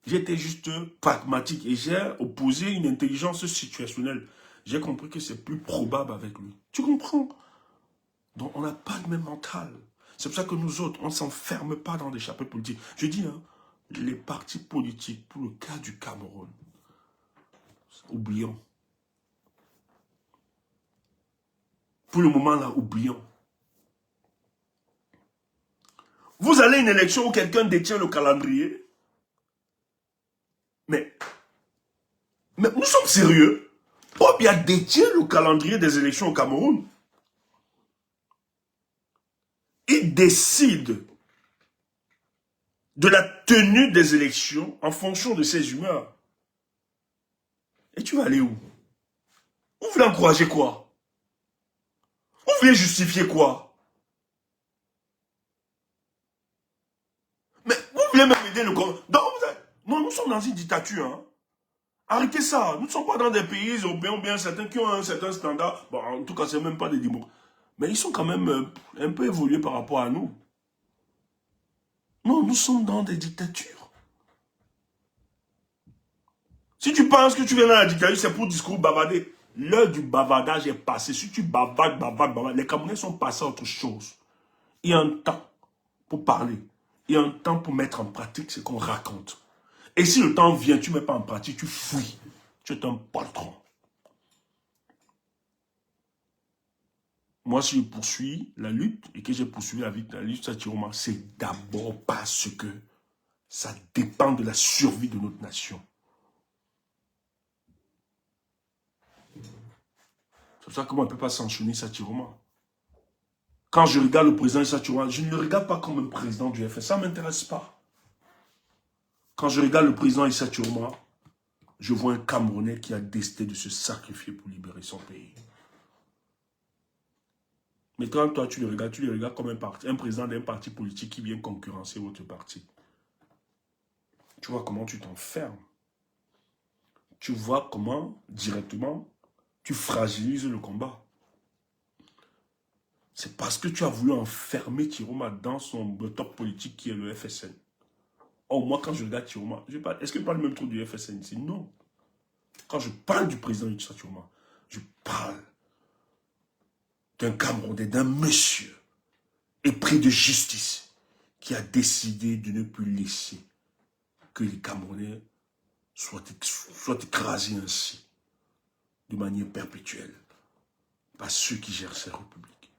[SPEAKER 1] J'étais juste pragmatique et j'ai opposé une intelligence situationnelle. J'ai compris que c'est plus probable avec lui. Tu comprends? Donc on n'a pas le même mental. C'est pour ça que nous autres, on ne s'enferme pas dans des chapeaux politiques. Je dis, hein, les partis politiques, pour le cas du Cameroun, oublions. Pour le moment là, oublions. Vous allez à une élection où quelqu'un détient le calendrier. Mais nous sommes sérieux. Obia détient le calendrier des élections au Cameroun. Il décide de la tenue des élections en fonction de ses humeurs. Et tu vas aller où? Vous voulez encourager quoi? Vous voulez justifier quoi? Mais vous voulez même aider le Congo. Non, nous sommes dans une dictature. Hein. Arrêtez ça. Nous ne sommes pas dans des pays européens ou bien certains qui ont un certain standard. Bon, en tout cas, ce n'est même pas des démocrates. Mais ils sont quand même un peu évolués par rapport à nous. Non, nous sommes dans des dictatures. Si tu penses que tu viens dans la dictature, c'est pour discours bavarder. L'heure du bavardage est passée. Si tu bavardes, les Camerounais sont passés à autre chose. Il y a un temps pour parler. Il y a un temps pour mettre en pratique ce qu'on raconte. Et si le temps vient, tu ne mets pas en pratique, tu fuis. Tu es un patron. Moi, si je poursuis la lutte et que j'ai poursuivi la lutte, c'est d'abord parce que ça dépend de la survie de notre nation. C'est pour ça que moi, on ne peut pas sanctionner Satiroma. Quand je regarde le président Satiroma, je ne le regarde pas comme un président du FS. Ça ne m'intéresse pas. Quand je regarde le président Satiroma, je vois un Camerounais qui a décidé de se sacrifier pour libérer son pays. Mais quand toi, tu le regardes comme un président d'un parti politique qui vient concurrencer votre parti. Tu vois comment tu t'enfermes. Tu vois comment, directement, tu fragilises le combat. C'est parce que tu as voulu enfermer Chiroma dans le top politique qui est le FSN. Or, moi, quand je regarde Chiroma, est-ce que je parle même trop du FSN ici? Non. Quand je parle du président Issa Chiroma, je parle d'un Camerounais, d'un monsieur épris de justice qui a décidé de ne plus laisser que les Camerounais soient écrasés ainsi, de manière perpétuelle, par ceux qui gèrent ces républiques.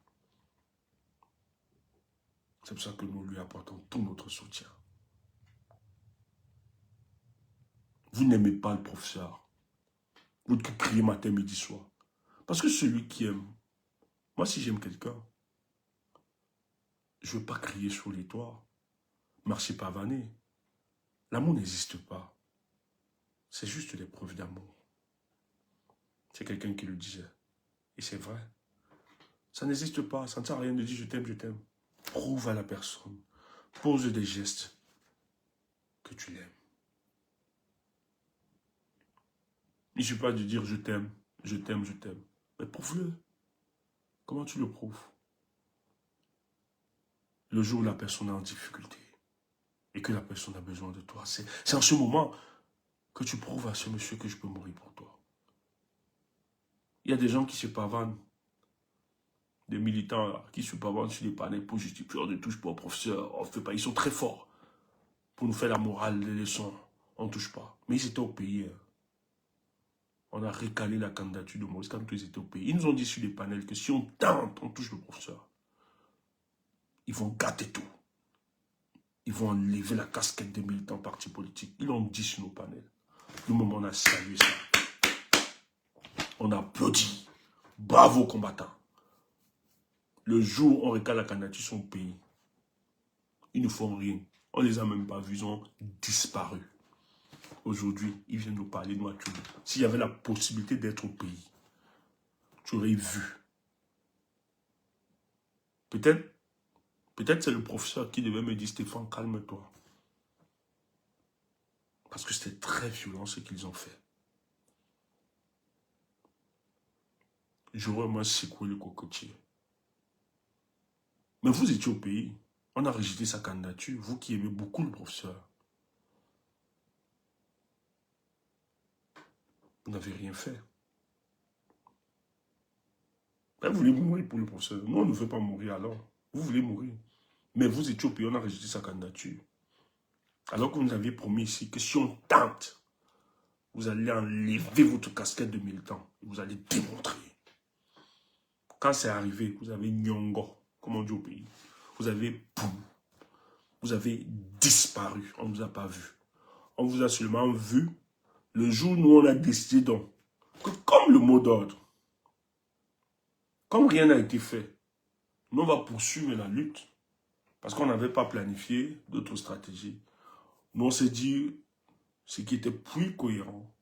[SPEAKER 1] C'est pour ça que nous lui apportons tout notre soutien. Vous n'aimez pas le professeur. Vous criez matin, midi, soir. Parce que celui qui aime, moi si j'aime quelqu'un, je ne veux pas crier sur les toits, marcher pavané. L'amour n'existe pas. C'est juste des preuves d'amour. C'est quelqu'un qui le disait. Et c'est vrai. Ça n'existe pas. Ça ne sert à rien de dire je t'aime, je t'aime. Prouve à la personne. Pose des gestes que tu l'aimes. Il ne suffit pas de dire je t'aime, je t'aime, je t'aime. Mais prouve-le. Comment tu le prouves? le jour où la personne est en difficulté et que la personne a besoin de toi, c'est en ce moment que tu prouves à ce monsieur que je peux mourir pour toi. Il y a des gens qui se pavanent, des militants là, qui se pavanent sur les panels pour justifier, on ne touche pas au professeur, on fait pas, ils sont très forts pour nous faire la morale, les leçons, on ne touche pas. Mais ils étaient au pays. On a recalé la candidature de Maurice Kamto, ils étaient au pays. Ils nous ont dit sur les panels que si on tente, on touche le professeur. Ils vont gâter tout. Ils vont enlever la casquette des militants partis politiques. Ils l'ont dit sur nos panels. Nous-mêmes, on a salué ça. On a applaudi. Bravo, combattants. Le jour où on recale la candidature sur son pays, ils ne font rien. On ne les a même pas vus, ils ont disparu. Aujourd'hui, ils viennent nous parler de Mathieu. S'il y avait la possibilité d'être au pays, tu aurais vu. Peut-être c'est le professeur qui devait me dire, Stéphane, calme-toi. Parce que c'était très violent ce qu'ils ont fait. J'aurais au moins secoué le cocotier. Mais vous étiez au pays. On a rejeté sa candidature. Vous qui aimez beaucoup le professeur. Vous n'avez rien fait. Vous voulez mourir pour le professeur. Nous, on ne veut pas mourir alors. Vous voulez mourir. Mais vous étiez au pays, on a rejeté sa candidature. Alors que vous nous aviez promis ici que si on tente, vous allez enlever votre casquette de militant. Vous allez démontrer. Quand c'est arrivé, vous avez Nyongo, comme on dit au pays. Vous avez disparu. On ne vous a pas vu. On vous a seulement vu le jour où nous on a décidé donc que comme le mot d'ordre, comme rien n'a été fait, nous on va poursuivre la lutte parce qu'on n'avait pas planifié d'autres stratégies. Nous on s'est dit ce qui était plus cohérent,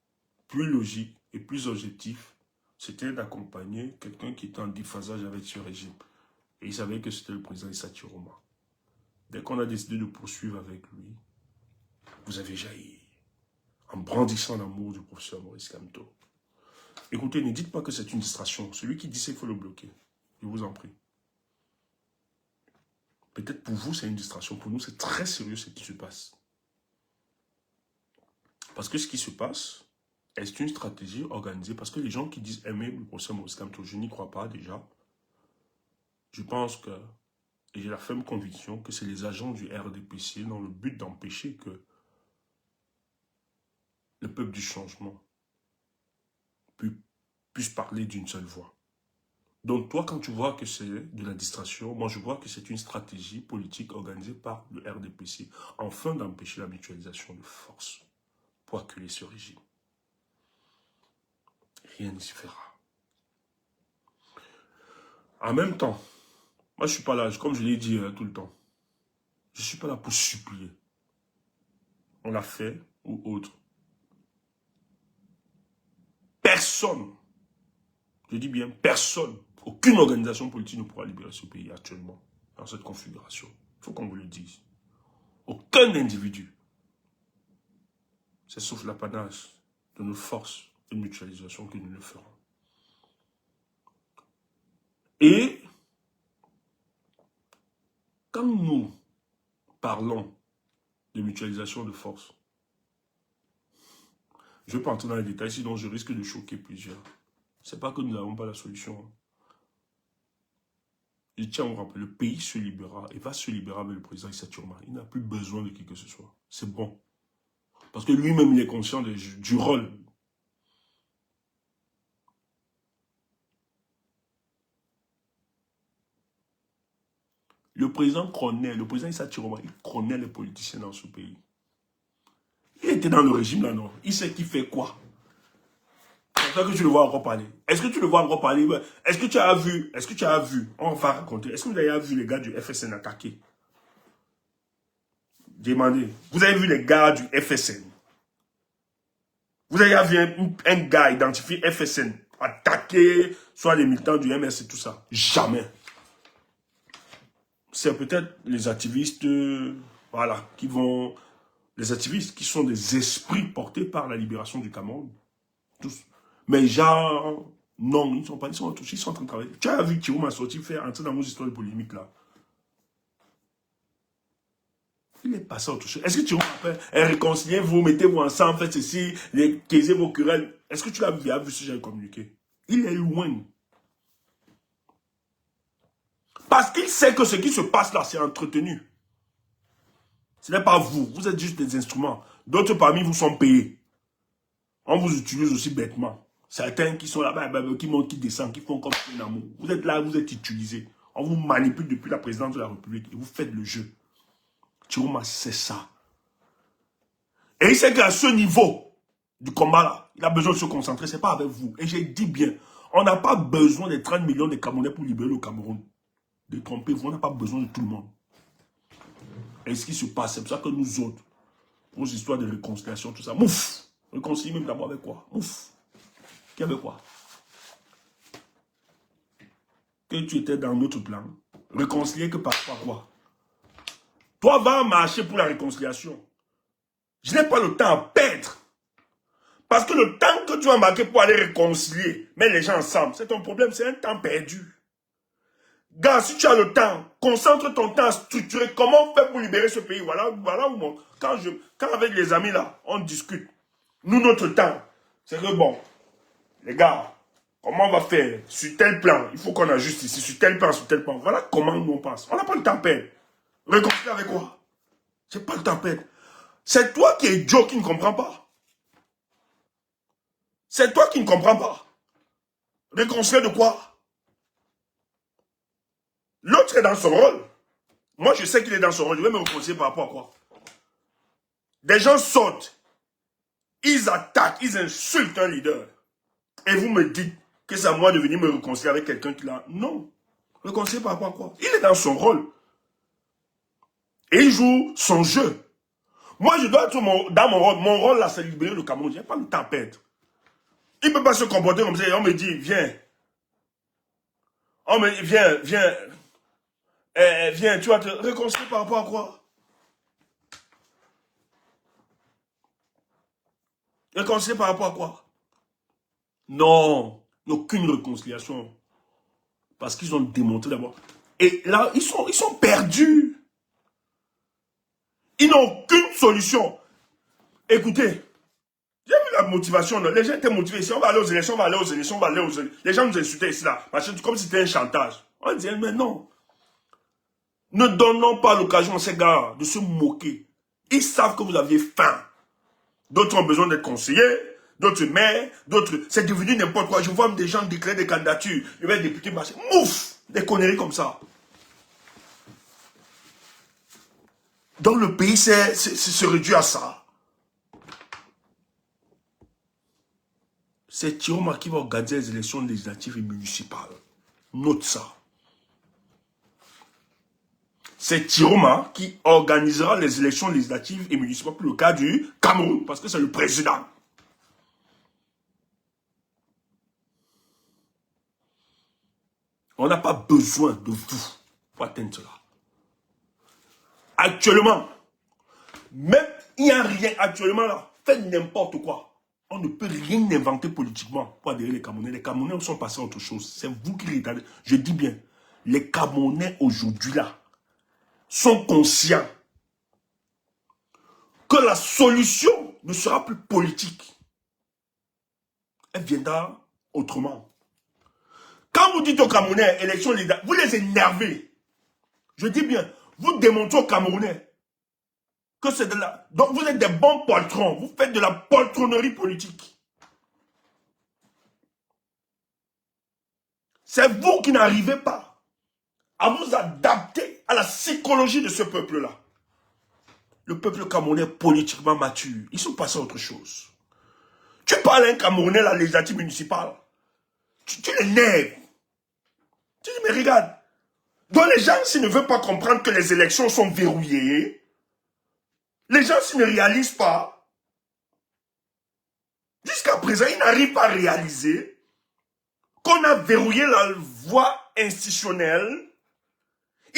[SPEAKER 1] plus logique et plus objectif, c'était d'accompagner quelqu'un qui était en déphasage avec ce régime. Et il savait que c'était le président Issa Chiroma. Dès qu'on a décidé de poursuivre avec lui, vous avez jailli en brandissant l'amour du professeur Maurice Kamto. Écoutez, ne dites pas que c'est une distraction. Celui qui dit ça, il faut le bloquer. Je vous en prie. Peut-être pour vous, c'est une distraction. Pour nous, c'est très sérieux ce qui se passe. Parce que ce qui se passe est une stratégie organisée. Parce que les gens qui disent aimer le professeur Maurice Kamto, je n'y crois pas déjà. Je pense que, et j'ai la ferme conviction, que c'est les agents du RDPC dans le but d'empêcher que le peuple du changement puisse parler d'une seule voix. Donc toi, quand tu vois que c'est de la distraction, moi je vois que c'est une stratégie politique organisée par le RDPC afin d'empêcher la mutualisation de force pour accueillir ce régime. Rien n'y se fera. En même temps, moi je ne suis pas là, comme je l'ai dit tout le temps, je ne suis pas là pour supplier. On l'a fait ou autre. Personne, je dis bien personne, aucune organisation politique ne pourra libérer ce pays actuellement, dans cette configuration. Il faut qu'on vous le dise. Aucun individu. C'est sauf l'apanage de nos forces de mutualisation que nous le ferons. Et quand nous parlons de mutualisation de forces, je ne vais pas entrer dans les détails, sinon je risque de choquer plusieurs. Ce n'est pas que nous n'avons pas la solution. Je tiens à vous rappeler, le pays se libérera et va se libérer avec le président Issa Chiroma. Il n'a plus besoin de qui que ce soit. C'est bon. Parce que lui-même, il est conscient du rôle. Le président Issa Chiroma, il connaît les politiciens dans ce pays. Il était dans le régime là, non? Il sait qui fait quoi. C'est ça que tu le vois encore parler. Est-ce que tu le vois encore parler? Est-ce que tu as vu, on va raconter, est-ce que vous avez vu les gars du FSN attaquer? Demandez. Vous avez vu les gars du FSN? Vous avez vu un gars identifié FSN attaquer soit les militants du MS et tout ça? Jamais. C'est peut-être les activistes, voilà, qui vont... Les activistes qui sont des esprits portés par la libération du Cameroun. Tous. Mais genre, non, ils ne sont pas, ils sont en train de travailler. Tu as vu Thierry m'a sorti faire entrer dans nos histoires de polémique là. Il est passé à autre chose. Est-ce que tu rappelles, réconciliez vous, mettez-vous ensemble, faites ceci, caisez vos querelles. Est-ce que tu l'as vu si j'ai communiqué? Il est loin. Parce qu'il sait que ce qui se passe là, c'est entretenu. Ce n'est pas vous. Vous êtes juste des instruments. D'autres parmi vous sont payés. On vous utilise aussi bêtement. Certains qui sont là-bas, qui montent, qui descendent, qui font comme un amour. Vous êtes là, vous êtes utilisés. On vous manipule depuis la présidence de la République et vous faites le jeu. Chiroma, c'est ça. Et il sait qu'à ce niveau du combat-là, il a besoin de se concentrer. Ce n'est pas avec vous. Et j'ai dit bien, on n'a pas besoin des 30 millions de Camerounais pour libérer le Cameroun. Détrompez-vous, on n'a pas besoin de tout le monde. Et ce qui se passe, c'est pour ça que nous autres, vos histoires de réconciliation, tout ça, mouf! Réconcilier même d'abord avec quoi? Mouf! Qui avec quoi? Que tu étais dans notre plan. Réconcilier que par quoi? Toi, va marcher pour la réconciliation. Je n'ai pas le temps à perdre. Parce que le temps que tu vas marquer pour aller réconcilier, mettre les gens ensemble, c'est ton problème, c'est un temps perdu. Gars, si tu as le temps, concentre ton temps à structurer comment faire pour libérer ce pays. Voilà où mon... Quand avec les amis là, on discute. Nous, notre temps, c'est que bon, les gars, comment on va faire sur tel plan? Il faut qu'on ajuste ici, sur tel plan, sur tel plan. Voilà comment nous on passe. On n'a pas le temps à perdre. Réconcilier avec quoi? J'ai pas le temps à perdre. C'est toi qui es idiot qui ne comprends pas. C'est toi qui ne comprends pas. Réconcilier de quoi? L'autre est dans son rôle. Moi, je sais qu'il est dans son rôle. Je vais me réconcilier par rapport à quoi? Des gens sautent. Ils attaquent, ils insultent un leader. Et vous me dites que c'est à moi de venir me réconcilier avec quelqu'un qui l'a... Non. Réconcilier par rapport à quoi? Il est dans son rôle. Et il joue son jeu. Moi, je dois être dans mon rôle. Mon rôle, là, c'est libérer le Cameroun. Je n'ai pas le temps à perdre. Il ne peut pas se comporter comme ça. Et on me dit, viens. On me dit, viens, tu vas te réconcilier par rapport à quoi? Réconcilier par rapport à quoi? Non, aucune réconciliation. Parce qu'ils ont démontré d'abord. Et là, ils sont perdus. Ils n'ont aucune solution. Écoutez, j'ai vu la motivation. Les gens étaient motivés. Si on va aller aux élections, on va aller aux élections, on va aller aux élections. Les gens nous insultaient ici, là. Parce que comme si c'était un chantage. On disait, mais non. Ne donnons pas l'occasion à ces gars de se moquer. Ils savent que vous aviez faim. D'autres ont besoin d'être conseillers, d'autres maires, d'autres... C'est devenu n'importe quoi. Je vois des gens déclarer des candidatures. Le maire député marché. Mouf! Des conneries comme ça. Donc le pays se réduit à ça. C'est Chiroma qui va organiser les élections législatives et municipales. Note ça. C'est Chiroma qui organisera les élections législatives et municipales pour le cas du Cameroun, parce que c'est le président. On n'a pas besoin de vous pour atteindre cela. Actuellement, même il n'y a rien actuellement là, faites n'importe quoi. On ne peut rien inventer politiquement pour adhérer les Camerounais. Les Camerounais sont passés à autre chose. C'est vous qui regardez. Je dis bien, les Camerounais aujourd'hui là sont conscients que la solution ne sera plus politique. Elle viendra autrement. Quand vous dites aux Camerounais, élection législative, vous les énervez. Je dis bien, vous démontrez aux Camerounais que c'est de la... Donc vous êtes des bons poltrons. Vous faites de la poltronnerie politique. C'est vous qui n'arrivez pas à vous adapter à la psychologie de ce peuple-là. Le peuple camerounais est politiquement mature. Ils sont passés à autre chose. Tu parles à un Camerounais, la législative municipale. Tu l'énerves. Tu dis, mais regarde. Donc les gens, s'ils ne veulent pas comprendre que les élections sont verrouillées, les gens, s'ils ne réalisent pas, jusqu'à présent, ils n'arrivent pas à réaliser qu'on a verrouillé la voie institutionnelle.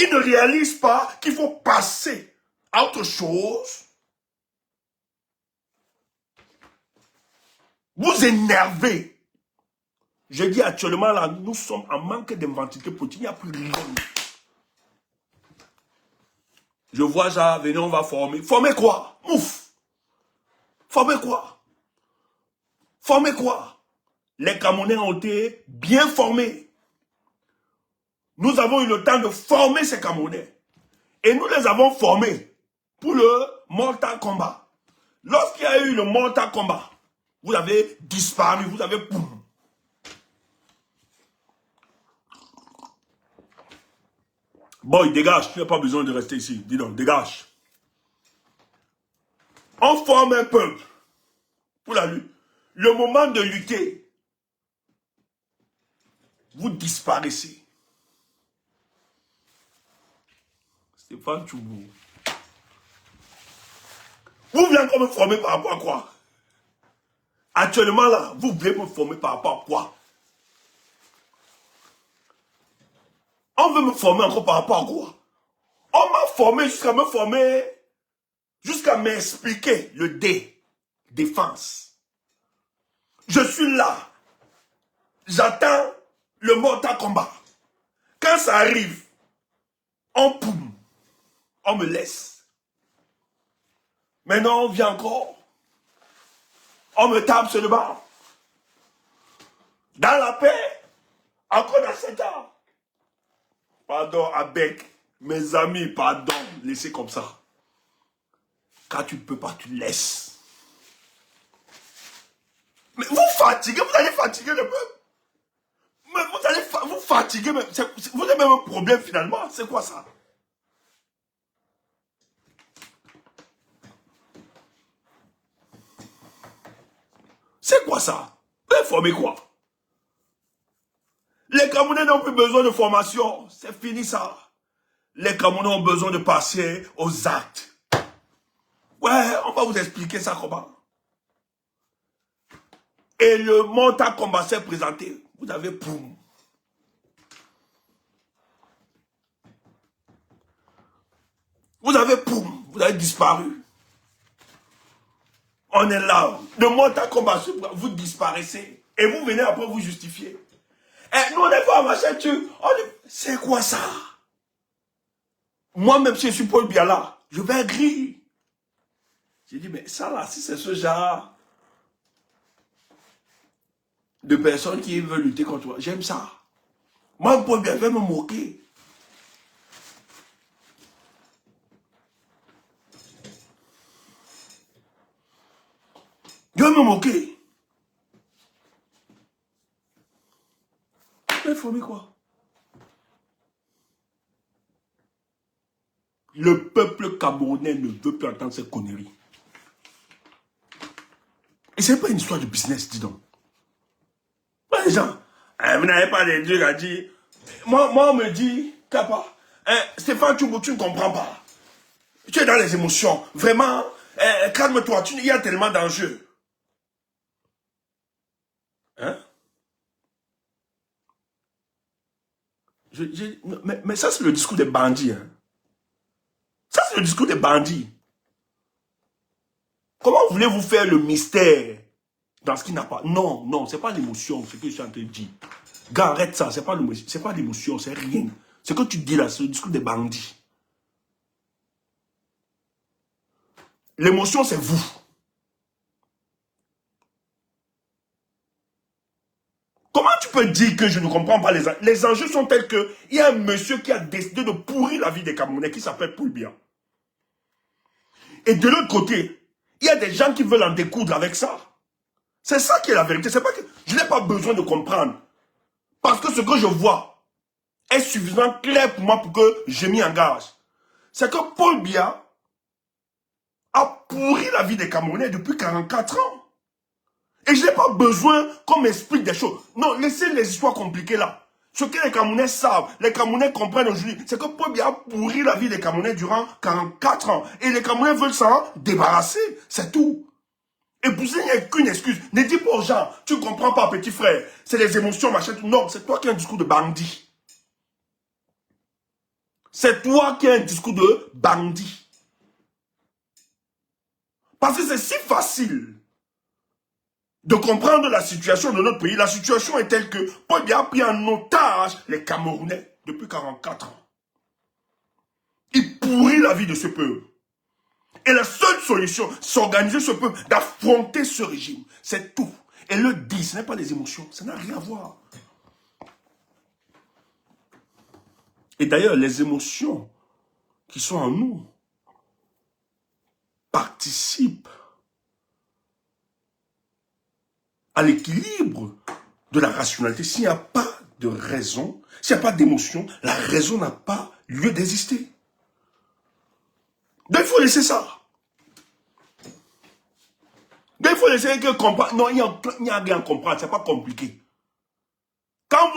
[SPEAKER 1] Ils ne réalisent pas qu'il faut passer à autre chose. Vous énervez. Je dis actuellement, là, nous sommes en manque d'inventivité politique. Il n'y a plus rien. Je vois ça, venez, on va former. Former quoi? Ouf! Former quoi? Former quoi? Les Camerounais ont été bien formés. Nous avons eu le temps de former ces Camerounais. Et nous les avons formés pour le Mortal Kombat. Lorsqu'il y a eu le Mortal Kombat, vous avez disparu, vous avez... Poum. Boy, dégage, tu n'as pas besoin de rester ici. Dis donc, dégage. On forme un peuple pour la lutte. Le moment de lutter, vous disparaissez. Stéphane Tchoubou. Vous voulez encore me former par rapport à quoi? Actuellement là, vous voulez me former par rapport à quoi? On veut me former encore par rapport à quoi? On m'a formé jusqu'à me former, jusqu'à m'expliquer le défense. Je suis là. J'attends le Mortal Kombat. Quand ça arrive, on me laisse. Maintenant, on vient encore. On me tape sur le bas. Dans la paix, encore dans 7 ans. Pardon, avec mes amis, pardon, laissez comme ça. Quand tu ne peux pas, tu laisses. Mais vous fatiguez, vous allez fatiguer le peuple. Mais vous allez vous fatiguer, mais vous avez même un problème finalement. C'est quoi ça? C'est quoi ça? Vous allez former quoi? Les Camerounais n'ont plus besoin de formation. C'est fini ça. Les Camerounais ont besoin de passer aux actes. Ouais, on va vous expliquer ça comment. Et le Mortal Kombat s'est présenté. Vous avez poum. Vous avez poum. Vous avez disparu. On est là. Le Mortal Kombat, vous disparaissez. Et vous venez après vous justifier. Et nous, on est pas machin, c'est quoi ça? Moi-même, si je suis Paul Biala, je vais rire. J'ai dit, mais ça là, si c'est ce genre de personnes qui veulent lutter contre toi, j'aime ça. Moi, Paul Biala, je vais me moquer. Je vais me moquer. Tu vas former quoi? Le peuple camerounais ne veut plus entendre ces conneries. Et c'est pas une histoire de business, dis donc. Les gens, vous n'avez pas des trucs à dire. Moi, on me dit, Kappa, Stéphane Tchoubou, tu ne comprends pas. Tu es dans les émotions. Vraiment, calme-toi, il y a tellement d'enjeux. Hein? Mais ça, c'est le discours des bandits. Hein? Ça, c'est le discours des bandits. Comment voulez-vous faire le mystère dans ce qui n'a pas... Non, non, c'est pas l'émotion, ce que je suis en train de dire. Gars, arrête ça, c'est pas l'émotion, c'est rien. Ce que tu dis là, c'est le discours des bandits. L'émotion, c'est vous. Comment tu peux dire que je ne comprends pas les enjeux? Les enjeux sont tels que il y a un monsieur qui a décidé de pourrir la vie des Camerounais qui s'appelle Poulbia. Et de l'autre côté, il y a des gens qui veulent en découdre avec ça. C'est ça qui est la vérité. C'est pas que je n'ai pas besoin de comprendre. Parce que ce que je vois est suffisamment clair pour moi pour que je m'y engage. C'est que Paul Biya a pourri la vie des Camerounais depuis 44 ans. Et je n'ai pas besoin qu'on m'explique des choses. Non, laissez les histoires compliquées là. Ce que les Camerounais savent, les Camerounais comprennent aujourd'hui, c'est que Paul Biya a pourri la vie des Camerounais durant 44 ans. Et les Camerounais veulent s'en débarrasser. C'est tout. Et pour ça, il n'y a qu'une excuse. Ne dis pas aux gens, tu ne comprends pas, petit frère. C'est les émotions, machin. Non, c'est toi qui as un discours de bandit. C'est toi qui as un discours de bandit. Parce que c'est si facile de comprendre la situation de notre pays. La situation est telle que Paul Biya a pris en otage les Camerounais depuis 44 ans. Il pourrit la vie de ce peuple. Et la seule solution, c'est organiser ce peuple, d'affronter ce régime. C'est tout. Et le dit, ce n'est pas des émotions. Ça n'a rien à voir. Et d'ailleurs, les émotions qui sont en nous participent à l'équilibre de la rationalité. S'il n'y a pas de raison, s'il n'y a pas d'émotion, la raison n'a pas lieu d'exister. Donc il faut laisser ça. Donc il faut laisser que comprendre. Non, il n'y a rien à comprendre, c'est pas compliqué. Quand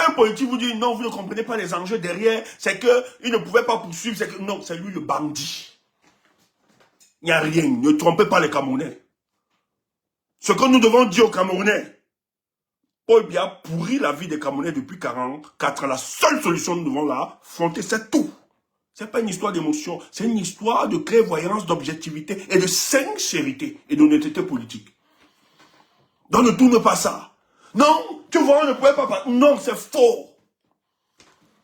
[SPEAKER 1] un politique vous dit non, vous ne comprenez pas les enjeux derrière, c'est qu'il ne pouvait pas poursuivre, c'est que non, c'est lui le bandit. Il n'y a rien, ne trompez pas les Camerounais. Ce que nous devons dire aux Camerounais, Paul Biya pourrit la vie des Camerounais depuis 44 ans. La seule solution que nous devons l'affronter, c'est tout. Ce n'est pas une histoire d'émotion, c'est une histoire de clairvoyance, d'objectivité et de sincérité et d'honnêteté politique. Donc ne tourne pas ça. Non, tu vois, on ne pouvait pas... Non, c'est faux.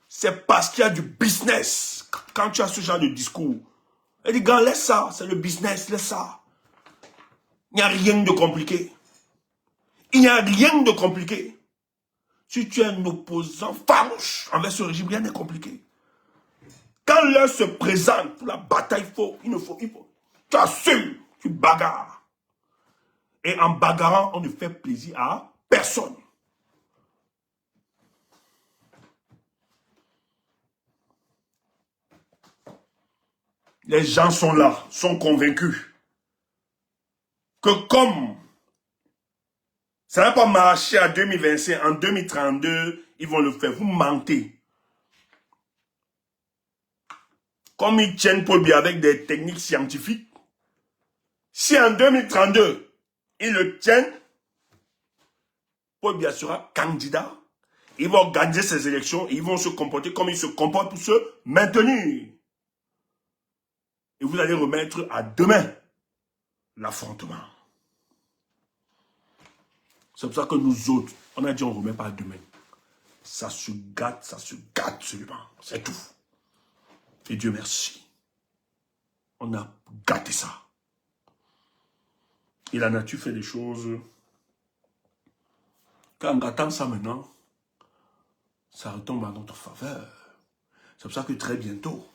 [SPEAKER 1] C'est parce qu'il y a du business. Quand tu as ce genre de discours, et les gars, laisse ça, c'est le business, laisse ça. Il n'y a rien de compliqué. Il n'y a rien de compliqué. Si tu es un opposant farouche envers ce régime, rien n'est compliqué. Quand l'heure se présente pour la bataille, il faut. Tu assumes, tu bagarres. Et en bagarrant, on ne fait plaisir à personne. Les gens sont là, sont convaincus que comme ça n'a pas marché en 2025, en 2032, ils vont le faire. Vous mentez. Comme ils tiennent Paul Biya avec des techniques scientifiques, si en 2032, ils le tiennent, Paul Biya sera candidat. Ils vont organiser ces élections et ils vont se comporter comme ils se comportent pour se maintenir. Et vous allez remettre à demain l'affrontement. C'est pour ça que nous autres, on a dit on ne remet pas à demain. Ça se gâte seulement. C'est tout. Et Dieu merci. On a gâté ça. Et la nature fait des choses. Quand on gâte ça maintenant, ça retombe à notre faveur. C'est pour ça que très bientôt,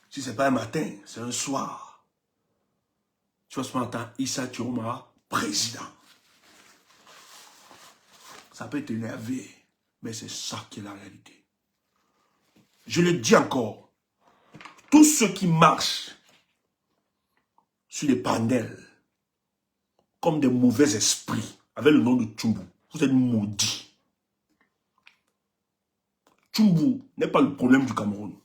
[SPEAKER 1] si ce n'est pas un matin, c'est un soir, tu vois ce matin, Issa Chiroma, président. Ça peut t'énerver, mais c'est ça qui est la réalité. Je le dis encore, tous ceux qui marchent sur les panels comme des mauvais esprits, avec le nom de Tchumbu, vous êtes maudits. Tchumbu n'est pas le problème du Cameroun.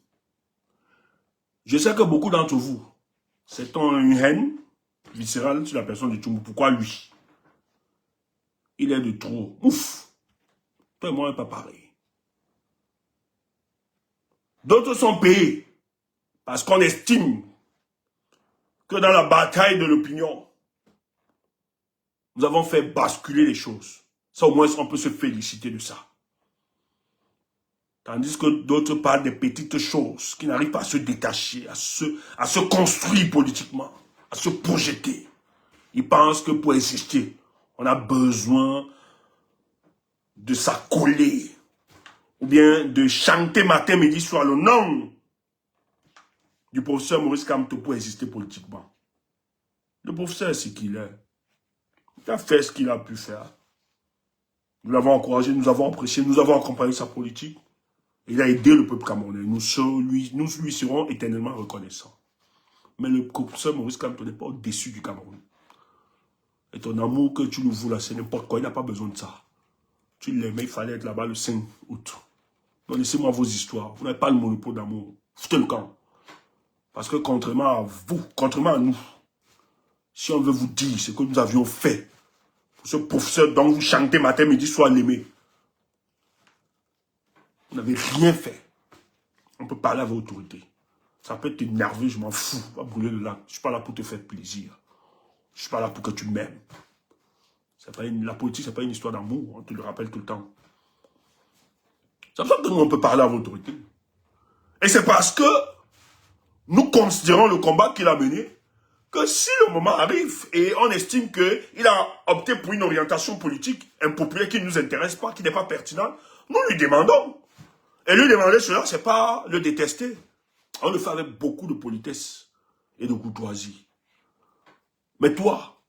[SPEAKER 1] Je sais que beaucoup d'entre vous, c'est une haine viscérale sur la personne de Tchumbu. Pourquoi lui? Il est de trop. Ouf! Toi et moi, on n'est pas pareil. D'autres sont payés parce qu'on estime que dans la bataille de l'opinion, nous avons fait basculer les choses. Ça, au moins, on peut se féliciter de ça. Tandis que d'autres parlent des petites choses qui n'arrivent pas à se détacher, à se construire politiquement, à se projeter. Ils pensent que pour exister, on a besoin de s'accoler ou bien de chanter matin, midi, soir le nom du professeur Maurice Kamto pour exister politiquement. Le professeur, c'est qui il est. Il a fait ce qu'il a pu faire. Nous l'avons encouragé, nous avons apprécié, nous avons accompagné sa politique. Il a aidé le peuple camerounais. Nous lui serons éternellement reconnaissants. Mais le professeur Maurice Kamto n'est pas au-dessus du Cameroun. Et ton amour que tu nous voues là, c'est n'importe quoi. Il n'a pas besoin de ça. Tu l'aimais, il fallait être là-bas le 5 août. Donc laissez-moi vos histoires. Vous n'avez pas le monopole d'amour. Foutez le camp. Parce que contrairement à vous, contrairement à nous, si on veut vous dire ce que nous avions fait, pour ce professeur dont vous chantez matin, midi, soir, l'aimé, vous n'avez rien fait. On peut parler à vos autorités. Ça peut t'énerver, je m'en fous. Va brûler le lac. Je ne suis pas là pour te faire plaisir. Je ne suis pas là pour que tu m'aimes. La politique, ce n'est pas une histoire d'amour. On te le rappelle tout le temps. C'est pour ça que nous, on peut parler à vos autorités. Et c'est parce que nous considérons le combat qu'il a mené que si le moment arrive et on estime qu'il a opté pour une orientation politique impopulaire qui ne nous intéresse pas, qui n'est pas pertinente, nous lui demandons. Et lui demander cela, c'est pas le détester. On le fait avec beaucoup de politesse et de courtoisie. Mais toi,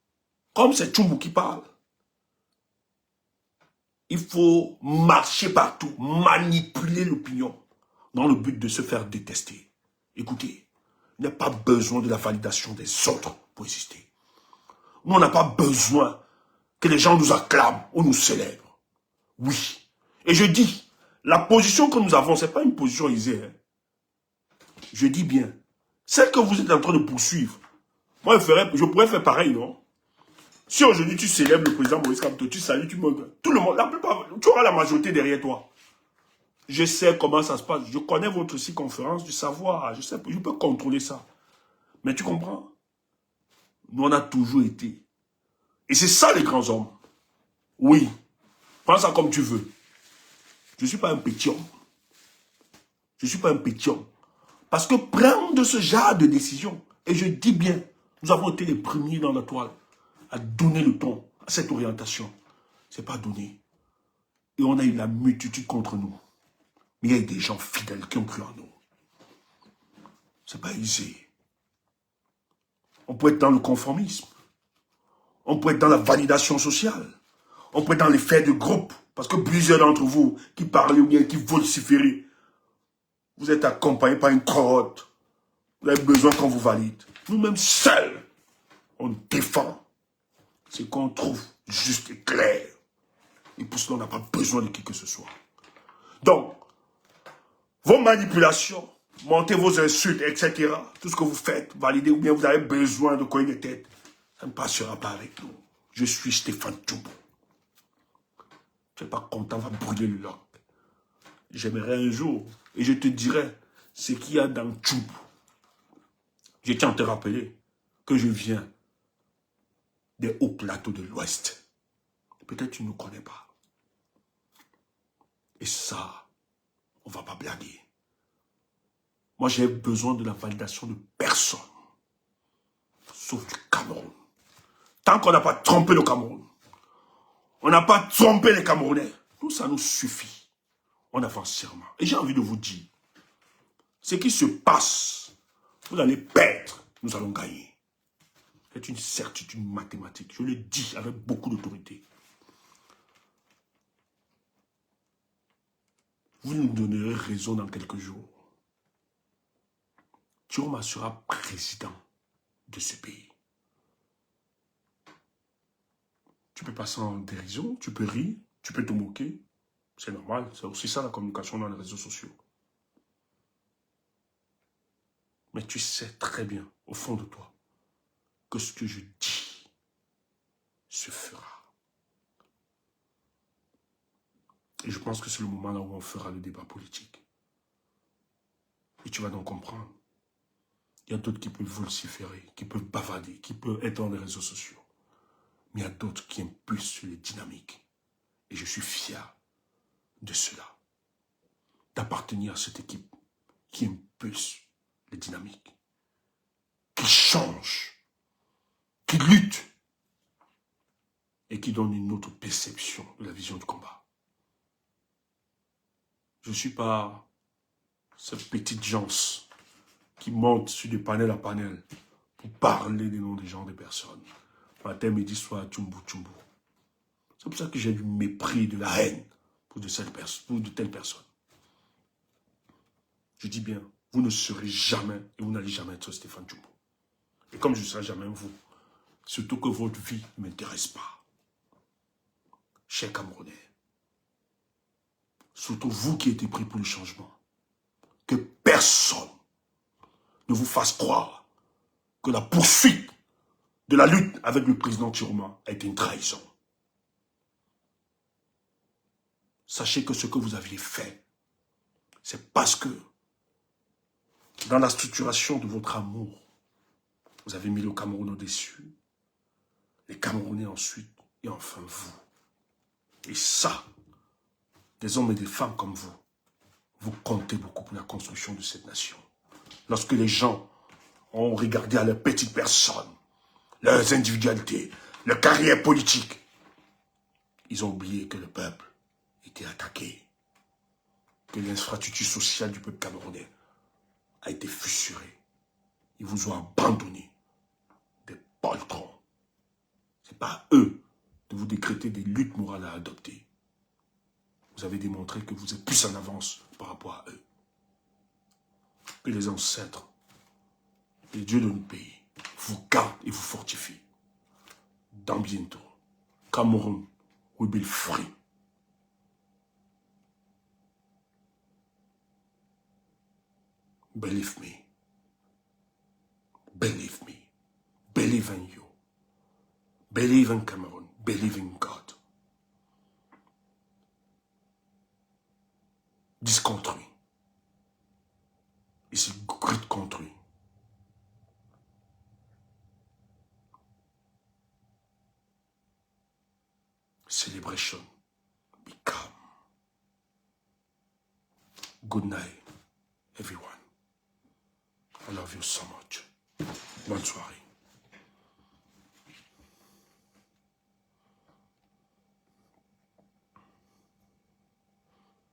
[SPEAKER 1] comme c'est Tchoumbou qui parle, il faut marcher partout, manipuler l'opinion dans le but de se faire détester. Écoutez, il n'y a pas besoin de la validation des autres pour exister. Nous, on n'a pas besoin que les gens nous acclament ou nous célèbrent. Oui. Et je dis, la position que nous avons, ce n'est pas une position aisée. Hein. Je dis bien, celle que vous êtes en train de poursuivre, moi, je pourrais faire pareil, non? Si aujourd'hui tu célèbres le président Moïse Kamto, tu salues, tout le monde, la plupart, tu auras la majorité derrière toi. Je sais comment ça se passe. Je connais votre circonférence du savoir. Je sais, je peux contrôler ça. Mais tu comprends? Nous, on a toujours été. Et c'est ça les grands hommes. Oui. Prends ça comme tu veux. Je ne suis pas un petit homme. Je ne suis pas un petit homme. Parce que prendre ce genre de décision, et je dis bien, nous avons été les premiers dans la toile à donner le ton à cette orientation. Ce n'est pas donné. Et on a eu la multitude contre nous. Mais il y a eu des gens fidèles qui ont cru en nous. Ce n'est pas aisé. On peut être dans le conformisme. On peut être dans la validation sociale. On peut être dans l'effet de groupe. Parce que plusieurs d'entre vous qui parlez ou bien qui vociférez, vous êtes accompagnés par une cohorte. Vous avez besoin qu'on vous valide. Nous-mêmes seuls, on défend ce qu'on trouve juste et clair. Et pour cela, on n'a pas besoin de qui que ce soit. Donc, vos manipulations, montez vos insultes, etc., tout ce que vous faites, validez, ou bien vous avez besoin de coller des têtes, ça ne passera pas avec nous. Je suis Stéphane Tchoumbou. Tu n'es pas content, on va brûler le lac. J'aimerais un jour, et je te dirai ce qu'il y a dans Tchoumbou. Je tiens à te rappeler que je viens des hauts plateaux de l'Ouest. Peut-être tu ne connais pas. Et ça, on ne va pas blaguer. Moi, j'ai besoin de la validation de personne, sauf du Cameroun. Tant qu'on n'a pas trompé le Cameroun, on n'a pas trompé les Camerounais, tout ça nous suffit. On avance sûrement. Et j'ai envie de vous dire, ce qui se passe, vous allez perdre, nous allons gagner. C'est une certitude mathématique. Je le dis avec beaucoup d'autorité. Vous nous donnerez raison dans quelques jours. Diomaye sera président de ce pays. Tu peux passer en dérision, tu peux rire, tu peux te moquer. C'est normal, c'est aussi ça la communication dans les réseaux sociaux. Mais tu sais très bien, au fond de toi, que ce que je dis se fera. Et je pense que c'est le moment là où on fera le débat politique. Et tu vas donc comprendre. Il y a d'autres qui peuvent vociférer, qui peuvent bavader, qui peuvent être dans les réseaux sociaux. Mais il y a d'autres qui impulsent les dynamiques. Et je suis fier de cela. D'appartenir à cette équipe qui impulse les dynamiques. Qui change. Qui lutte. Et qui donne une autre perception de la vision du combat. Je ne suis pas cette petite gens qui monte sur des panels à panels pour parler des noms des gens, des personnes. Matin, midi, soir, tchoumbou, tchoumbou. C'est pour ça que j'ai du mépris, de la haine pour de telles personnes. Je dis bien, vous ne serez jamais et vous n'allez jamais être Stéphane Tchoumbou. Et comme je ne serai jamais vous, surtout que votre vie ne m'intéresse pas. Chers Camerounais, surtout vous qui êtes pris pour le changement, que personne ne vous fasse croire que la poursuite de la lutte avec le président Tchourouma a été une trahison. Sachez que ce que vous aviez fait, c'est parce que dans la structuration de votre amour, vous avez mis le Cameroun au-dessus, les Camerounais ensuite, et enfin vous. Et ça, des hommes et des femmes comme vous vous comptez beaucoup pour la construction de cette nation. Lorsque les gens ont regardé à leurs petites personnes, leurs individualités, leurs carrières politiques, ils ont oublié que le peuple était attaqué, que l'infrastructure sociale du peuple camerounais a été fissurée. Ils vous ont abandonné des poltrons. Ce n'est pas à eux de vous décréter des luttes morales à adopter. Vous avez démontré que vous êtes plus en avance par rapport à eux. Que les ancêtres, les dieux de notre pays, vous gardent et vous fortifient. Dans bientôt, Cameroun will be free. Believe me. Believe me. Believe in you. Believe in Cameroon. Believe in God. Disconstruit. Ici, great country. Celebration. Be calm. Good night, everyone. I love you so much. Bonne soirée.